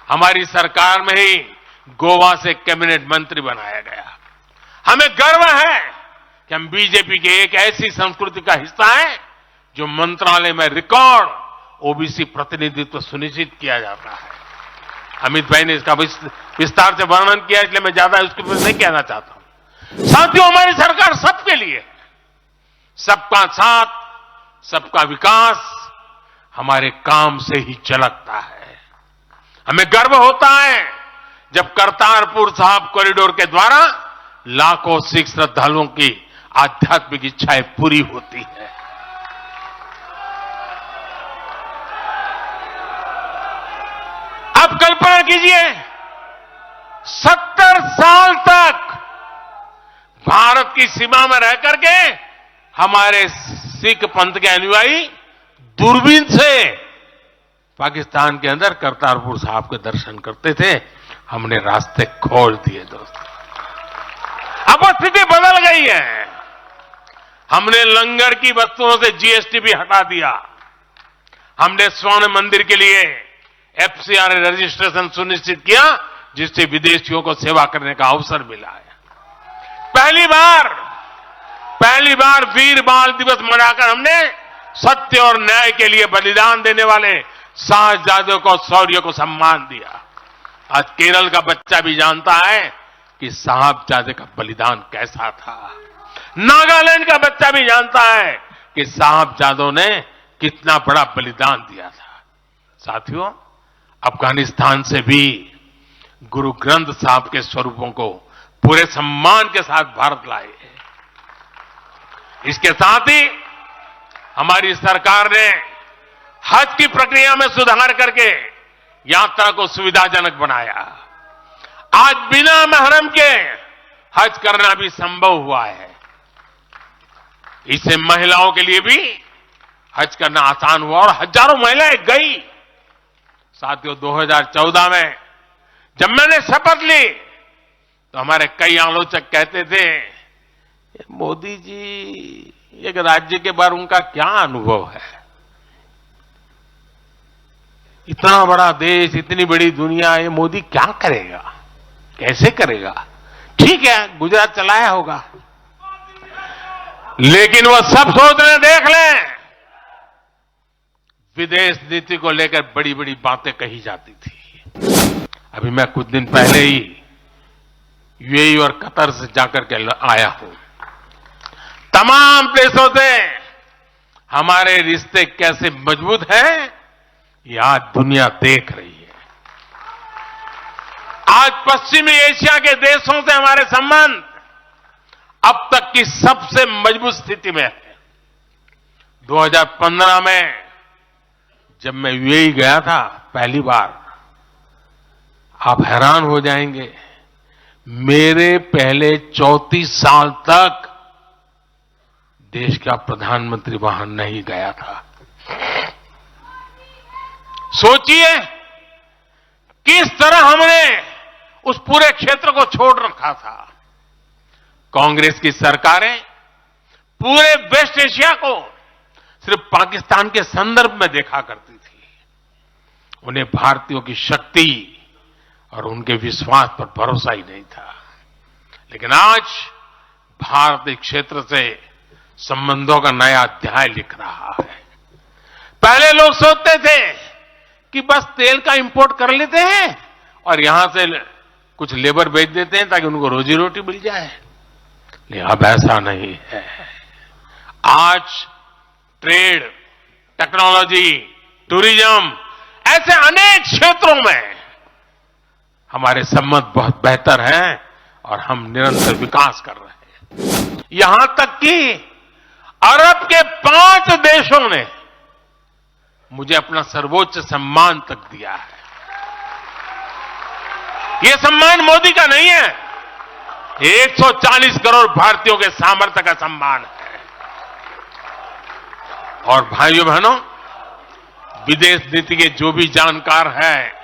हमारी सरकार में ही गोवा से कैबिनेट मंत्री बनाया गया। हमें गर्व है कि हम बीजेपी के एक ऐसी संस्कृति का हिस्सा है जो मंत्रालय में रिकॉर्ड ओबीसी प्रतिनिधित्व सुनिश्चित किया जाता है। अमित भाई ने इसका विस्तार से वर्णन किया, इसलिए मैं ज्यादा उसके ऊपर नहीं कहना चाहता हूं। साथियों, हमारी सरकार सबके लिए है। सबका साथ, सबका विकास हमारे काम से ही झलकता है। हमें गर्व होता है जब करतारपुर साहिब कॉरिडोर के द्वारा लाखों सिख श्रद्धालुओं की आध्यात्मिक इच्छाएं पूरी होती है। अब कल्पना कीजिए, 70 साल तक भारत की सीमा में रह करके हमारे सिख पंथ के अनुयायी दूरबीन से पाकिस्तान के अंदर करतारपुर साहिब के दर्शन करते थे। हमने रास्ते खोल दिए दोस्तों। अब स्थिति बदल गई है। हमने लंगर की वस्तुओं से जीएसटी भी हटा दिया। हमने स्वर्ण मंदिर के लिए एफसीआर रजिस्ट्रेशन सुनिश्चित किया, जिससे विदेशियों को सेवा करने का अवसर मिला है। पहली बार वीर बाल दिवस मनाकर हमने सत्य और न्याय के लिए बलिदान देने वाले साहसजादों को, शौर्य को सम्मान दिया। आज केरल का बच्चा भी जानता है कि साहबजादे का बलिदान कैसा था। नागालैंड का बच्चा भी जानता है कि साहबजादों ने कितना बड़ा बलिदान दिया था। साथियों, अफगानिस्तान से भी गुरु ग्रंथ साहब के स्वरूपों को पूरे सम्मान के साथ भारत लाए। इसके साथ ही हमारी सरकार ने हज की प्रक्रिया में सुधार करके यात्रा को सुविधाजनक बनाया। आज बिना महरम के हज करना भी संभव हुआ है। इससे महिलाओं के लिए भी हज करना आसान हुआ और हजारों महिलाएं गई। साथियों, 2014 में जब मैंने शपथ ली तो हमारे कई आलोचक कहते थे, मोदी जी एक राज्य के बारे उनका क्या अनुभव है, इतना बड़ा देश, इतनी बड़ी दुनिया, ये मोदी क्या करेगा, कैसे करेगा। ठीक है, गुजरात चलाया होगा, लेकिन वो सब सोच रहे, देख लें, विदेश नीति को लेकर बड़ी बड़ी बातें कही जाती थी। अभी मैं कुछ दिन पहले ही यूएई और कतर से जाकर के आया हूं। तमाम देशों से हमारे रिश्ते कैसे मजबूत हैं, ये आज दुनिया देख रही है। आज पश्चिमी एशिया के देशों से हमारे संबंध अब तक की सबसे मजबूत स्थिति में है। 2015 में जब मैं यूएई गया था पहली बार, आप हैरान हो जाएंगे, मेरे पहले 34 साल तक देश का प्रधानमंत्री वहां नहीं गया था। सोचिए किस तरह हमने उस पूरे क्षेत्र को छोड़ रखा था। कांग्रेस की सरकारें पूरे वेस्ट एशिया को सिर्फ पाकिस्तान के संदर्भ में देखा करती थी। उन्हें भारतीयों की शक्ति और उनके विश्वास पर भरोसा ही नहीं था। लेकिन आज भारत इस क्षेत्र से संबंधों का नया अध्याय लिख रहा है। पहले लोग सोचते थे कि बस तेल का इंपोर्ट कर लेते हैं और यहां से कुछ लेबर बेच देते हैं ताकि उनको रोजी रोटी मिल जाए, लेकिन अब ऐसा नहीं है। आज ट्रेड, टेक्नोलॉजी, टूरिज्म ऐसे अनेक क्षेत्रों में हमारे संबंध बहुत बेहतर हैं और हम निरंतर विकास कर रहे हैं। यहां तक कि अरब के 5 देशों ने मुझे अपना सर्वोच्च सम्मान तक दिया है। यह सम्मान मोदी का नहीं है, 140 करोड़ भारतीयों के सामर्थ्य का सम्मान है। और भाइयों बहनों, विदेश नीति के जो भी जानकार हैं,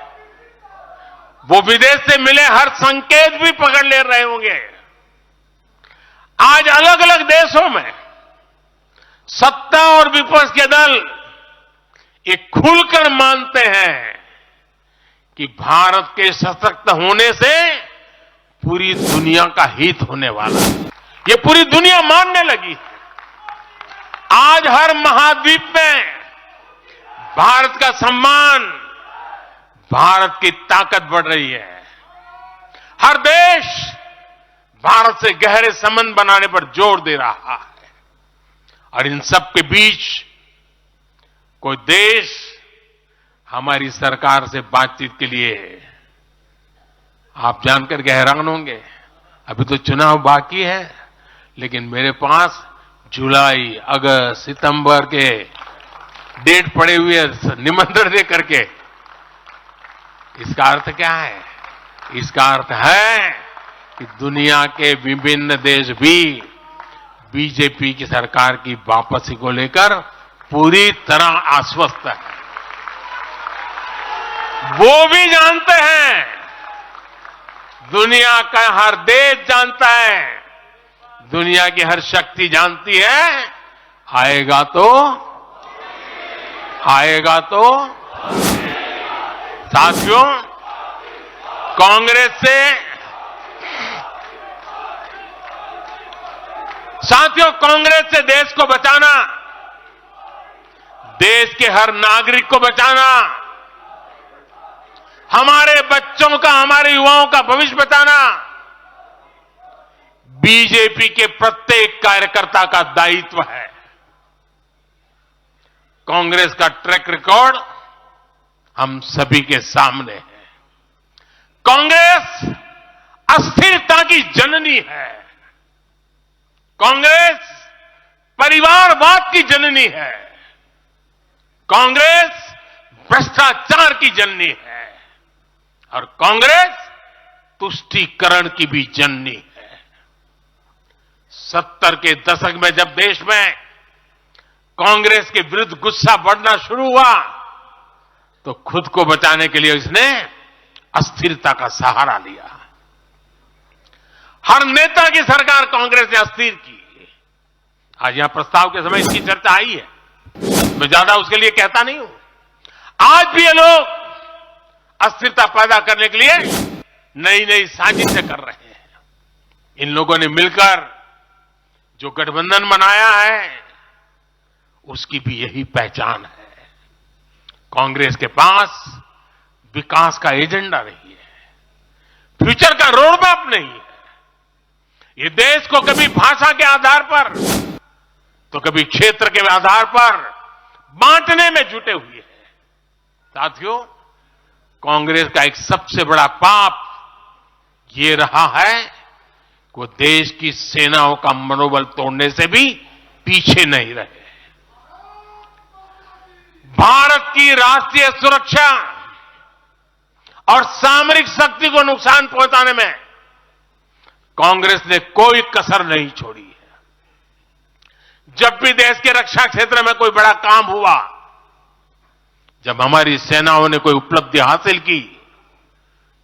वो विदेश से मिले हर संकेत भी पकड़ ले रहे होंगे। आज अलग अलग देशों में सत्ता और विपक्ष के दल ये खुलकर मानते हैं कि भारत के सशक्त होने से पूरी दुनिया का हित होने वाला है। ये पूरी दुनिया मानने लगी है। आज हर महाद्वीप में भारत का सम्मान, भारत की ताकत बढ़ रही है। हर देश भारत से गहरे संबंध बनाने पर जोर दे रहा है और इन सब के बीच कोई देश हमारी सरकार से बातचीत के लिए, आप जानकर के हैरान होंगे, अभी तो चुनाव बाकी है, लेकिन मेरे पास जुलाई, अगस्त, सितंबर के डेट पड़े हुए निमंत्रण दे करके। इसका अर्थ क्या है? इसका अर्थ है कि दुनिया के विभिन्न देश भी बीजेपी की सरकार की वापसी को लेकर पूरी तरह आश्वस्त है। वो भी जानते हैं, दुनिया का हर देश जानता है, दुनिया की हर शक्ति जानती है, आएगा तो साथियों, कांग्रेस से देश को बचाना, देश के हर नागरिक को बचाना, हमारे बच्चों का, हमारे युवाओं का भविष्य बचाना बीजेपी के प्रत्येक कार्यकर्ता का दायित्व है। कांग्रेस का ट्रैक रिकॉर्ड हम सभी के सामने है। कांग्रेस अस्थिरता की जननी है। कांग्रेस परिवारवाद की जननी है। कांग्रेस भ्रष्टाचार की जननी है और कांग्रेस तुष्टीकरण की भी जननी है। 70 के दशक में जब देश में कांग्रेस के विरुद्ध गुस्सा बढ़ना शुरू हुआ तो खुद को बचाने के लिए इसने अस्थिरता का सहारा लिया। हर नेता की सरकार कांग्रेस ने अस्थिर की। आज यहां प्रस्ताव के समय इसकी चर्चा आई है, मैं ज्यादा उसके लिए कहता नहीं हूं। आज भी ये लोग अस्थिरता पैदा करने के लिए नई नई साजिशें कर रहे हैं। इन लोगों ने मिलकर जो गठबंधन बनाया है उसकी भी यही पहचान है। कांग्रेस के पास विकास का एजेंडा नहीं है, फ्यूचर का रोड मैप नहीं है। ये देश को कभी भाषा के आधार पर तो कभी क्षेत्र के आधार पर बांटने में जुटे हुए हैं। साथियों, कांग्रेस का एक सबसे बड़ा पाप ये रहा है कि वो देश की सेनाओं का मनोबल तोड़ने से भी पीछे नहीं रहे। भारत की राष्ट्रीय सुरक्षा और सामरिक शक्ति को नुकसान पहुंचाने में कांग्रेस ने कोई कसर नहीं छोड़ी है। जब भी देश के रक्षा क्षेत्र में कोई बड़ा काम हुआ, जब हमारी सेनाओं ने कोई उपलब्धि हासिल की,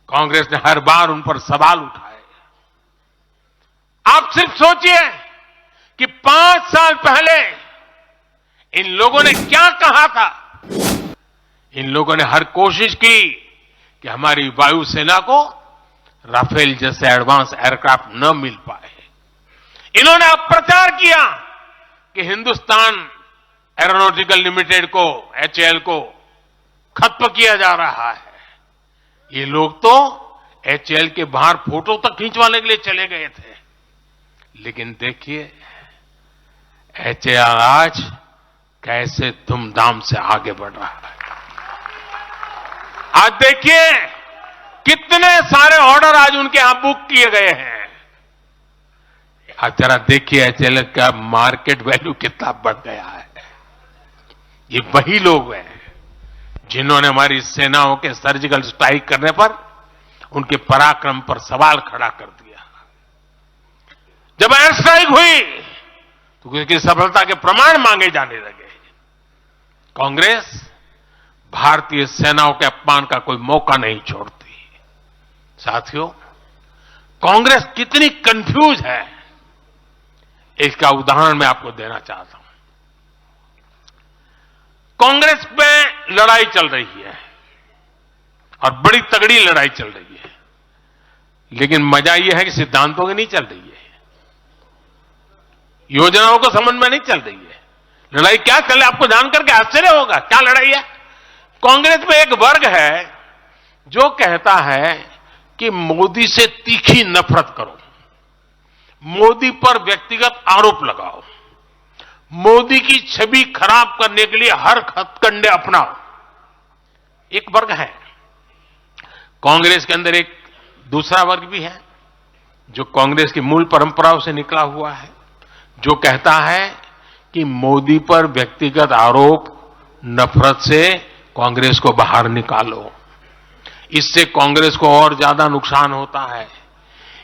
कांग्रेस ने हर बार उन पर सवाल उठाए। आप सिर्फ सोचिए कि 5 साल पहले इन लोगों ने क्या कहा था। इन लोगों ने हर कोशिश की कि हमारी वायुसेना को राफेल जैसे एडवांस एयरक्राफ्ट न मिल पाए। इन्होंने अप्रचार किया कि हिंदुस्तान एरोनॉटिकल लिमिटेड को, एचएएल को खत्म किया जा रहा है। ये लोग तो एचएएल के बाहर फोटो तक खींचवाने के लिए चले गए थे। लेकिन देखिए एचएएल आज कैसे धूमधाम से आगे बढ़ रहा है। आज देखिए कितने सारे ऑर्डर आज उनके यहां बुक किए गए हैं। आज जरा देखिए एचएएल का मार्केट वैल्यू कितना बढ़ गया है। ये वही लोग हैं जिन्होंने हमारी सेनाओं के सर्जिकल स्ट्राइक करने पर उनके पराक्रम पर सवाल खड़ा कर दिया। जब एयर स्ट्राइक हुई तो उसकी सफलता के प्रमाण मांगे जाने लगे। कांग्रेस भारतीय सेनाओं के अपमान का कोई मौका नहीं छोड़ती। साथियों, कांग्रेस कितनी कंफ्यूज है इसका उदाहरण मैं आपको देना चाहता हूं। कांग्रेस में लड़ाई चल रही है और बड़ी तगड़ी लड़ाई चल रही है, लेकिन मजा यह है कि सिद्धांतों की नहीं चल रही है, योजनाओं को समझ में नहीं चल रही है। लड़ाई क्या चल रही है आपको जानकर के आश्चर्य होगा। क्या लड़ाई है? कांग्रेस में एक वर्ग है जो कहता है कि मोदी से तीखी नफरत करो, मोदी पर व्यक्तिगत आरोप लगाओ, मोदी की छवि खराब करने के लिए हर हथकंडे अपनाओ। एक वर्ग है। कांग्रेस के अंदर एक दूसरा वर्ग भी है जो कांग्रेस की मूल परंपराओं से निकला हुआ है, जो कहता है कि मोदी पर व्यक्तिगत आरोप, नफरत से कांग्रेस को बाहर निकालो, इससे कांग्रेस को और ज्यादा नुकसान होता है।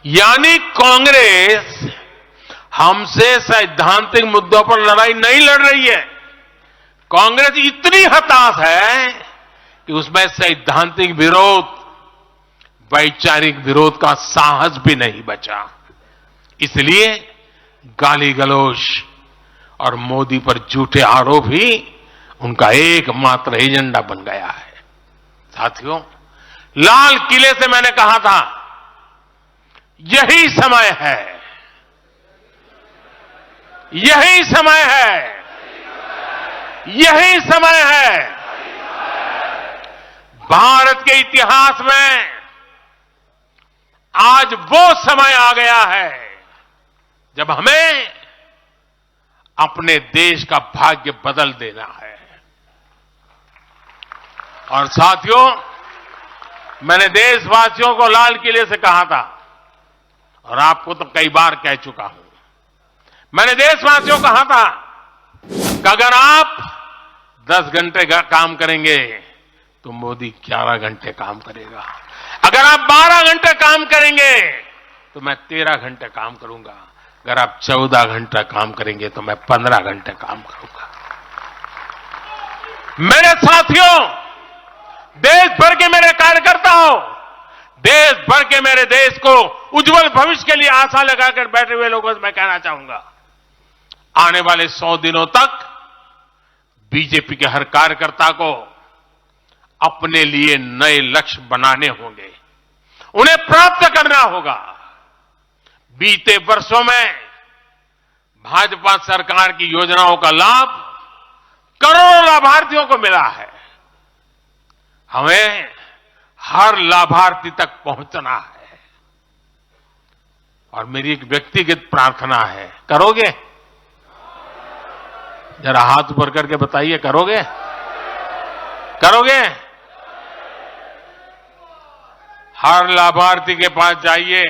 यानी कांग्रेस हमसे सैद्धांतिक मुद्दों पर लड़ाई नहीं लड़ रही है। कांग्रेस इतनी हताश है कि उसमें सैद्धांतिक विरोध, वैचारिक विरोध का साहस भी नहीं बचा। इसलिए गाली गलौज और मोदी पर झूठे आरोप ही उनका एकमात्र एजेंडा बन गया है। साथियों, लाल किले से मैंने कहा था यही समय है, यही समय है, यही समय है। भारत के इतिहास में आज वो समय आ गया है जब हमें अपने देश का भाग्य बदल देना है। और साथियों, मैंने देशवासियों को लाल किले से कहा था और आपको तो कई बार कह चुका हूं। मैंने देशवासियों को कहा था कि अगर आप 10 घंटे काम करेंगे तो मोदी 11 घंटे काम करेगा। अगर आप 12 घंटे काम करेंगे तो मैं 13 घंटे काम करूंगा। अगर आप 14 घंटा काम करेंगे तो मैं 15 घंटे काम करूंगा। मेरे साथियों, देश भर के मेरे कार्यकर्ताओं, देश भर के मेरे देश को उज्जवल भविष्य के लिए आशा लगाकर बैठे हुए लोगों से मैं कहना चाहूंगा, आने वाले 100 दिनों तक बीजेपी के हर कार्यकर्ता को अपने लिए नए लक्ष्य बनाने होंगे, उन्हें प्राप्त करना होगा। बीते वर्षों में भाजपा सरकार की योजनाओं का लाभ करोड़ों लाभार्थियों को मिला है। हमें हर लाभार्थी तक पहुंचना है। और मेरी एक व्यक्तिगत प्रार्थना है, करोगे? जरा हाथ ऊपर करके बताइए, करोगे? करोगे? हर लाभार्थी के पास जाइए,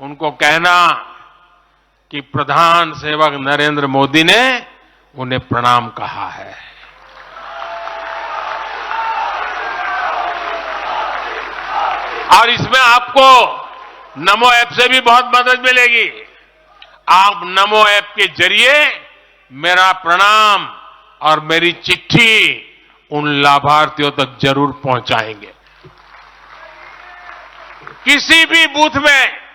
उनको कहना कि प्रधान सेवक नरेंद्र मोदी ने उन्हें प्रणाम कहा है। और इसमें आपको नमो ऐप से भी बहुत मदद मिलेगी। आप नमो ऐप के जरिए मेरा प्रणाम और मेरी चिट्ठी उन लाभार्थियों तक जरूर पहुंचाएंगे। किसी भी बूथ में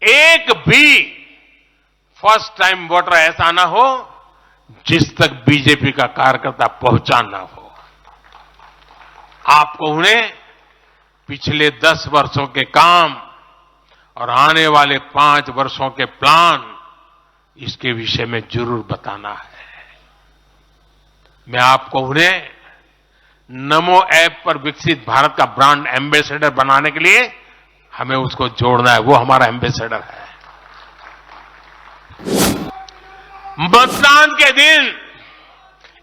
एक भी फर्स्ट टाइम वोटर ऐसा ना हो जिस तक बीजेपी का कार्यकर्ता पहुंचा ना हो। आपको उन्हें पिछले 10 वर्षों के काम और आने वाले 5 वर्षों के प्लान, इसके विषय में जरूर बताना है। मैं आपको उन्हें नमो ऐप पर विकसित भारत का ब्रांड एम्बेसडर बनाने के लिए हमें उसको जोड़ना है। वो हमारा एम्बेसडर है। मतदान के दिन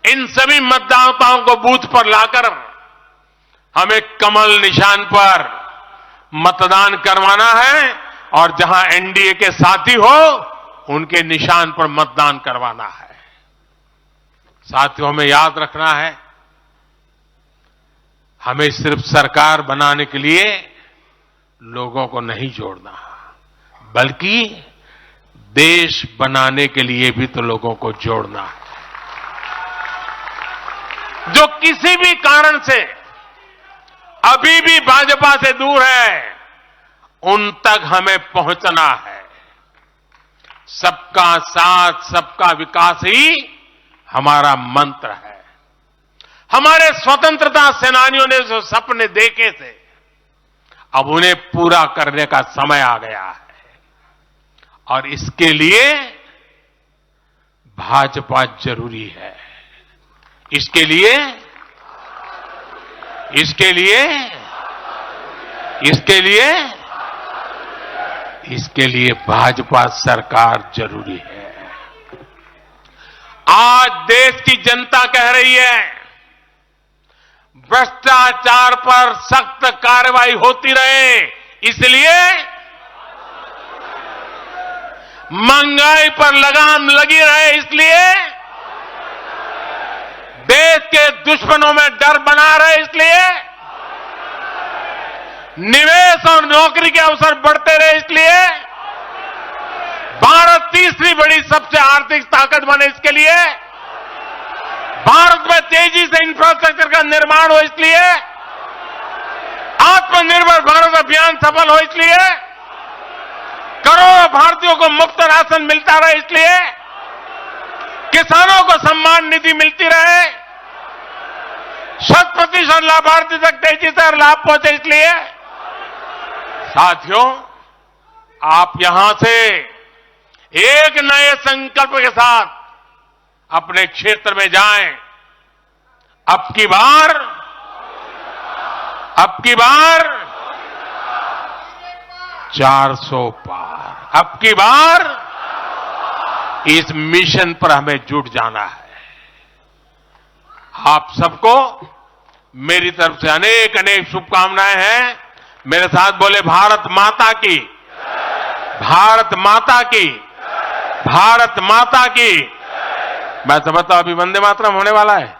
इन सभी मतदाताओं को बूथ पर लाकर हमें कमल निशान पर मतदान करवाना है और जहां एनडीए के साथी हो उनके निशान पर मतदान करवाना है। साथियों, हमें याद रखना है, हमें सिर्फ सरकार बनाने के लिए लोगों को नहीं जोड़ना, बल्कि देश बनाने के लिए भी तो लोगों को जोड़ना है। जो किसी भी कारण से अभी भी भाजपा से दूर है, उन तक हमें पहुंचना है। सबका साथ, सबका विकास ही हमारा मंत्र है। हमारे स्वतंत्रता सेनानियों ने जो सपने देखे थे, अब उन्हें पूरा करने का समय आ गया है और इसके लिए भाजपा जरूरी है। इसके लिए भाजपा सरकार जरूरी है। आज देश की जनता कह रही है, भ्रष्टाचार पर सख्त कार्रवाई होती रहे, इसलिए महंगाई पर लगाम लगी रहे, इसलिए देश के दुश्मनों में डर बना रहे, इसलिए निवेश और नौकरी के अवसर बढ़ते रहे, इसलिए भारत तीसरी बड़ी सबसे आर्थिक ताकत बने, इसके लिए भारत में तेजी से इंफ्रास्ट्रक्चर का निर्माण हो, इसलिए आत्मनिर्भर भारत अभियान सफल हो, इसलिए करोड़ों भारतीयों को मुफ्त राशन मिलता रहे, इसलिए किसानों को सम्मान निधि मिलती रहे, 100% लाभार्थी तक तेजी से लाभ पहुंचे, इसलिए साथियों, आप यहां से एक नए संकल्प के साथ अपने क्षेत्र में जाएं। अब की बार 400 पार, अब की बार इस मिशन पर हमें जुट जाना है। आप सबको मेरी तरफ से अनेक अनेक शुभकामनाएं हैं। मेरे साथ बोले, भारत माता की, भारत माता की, भारत माता की। मैं समझता हूं अभी वंदे मातरम होने वाला है।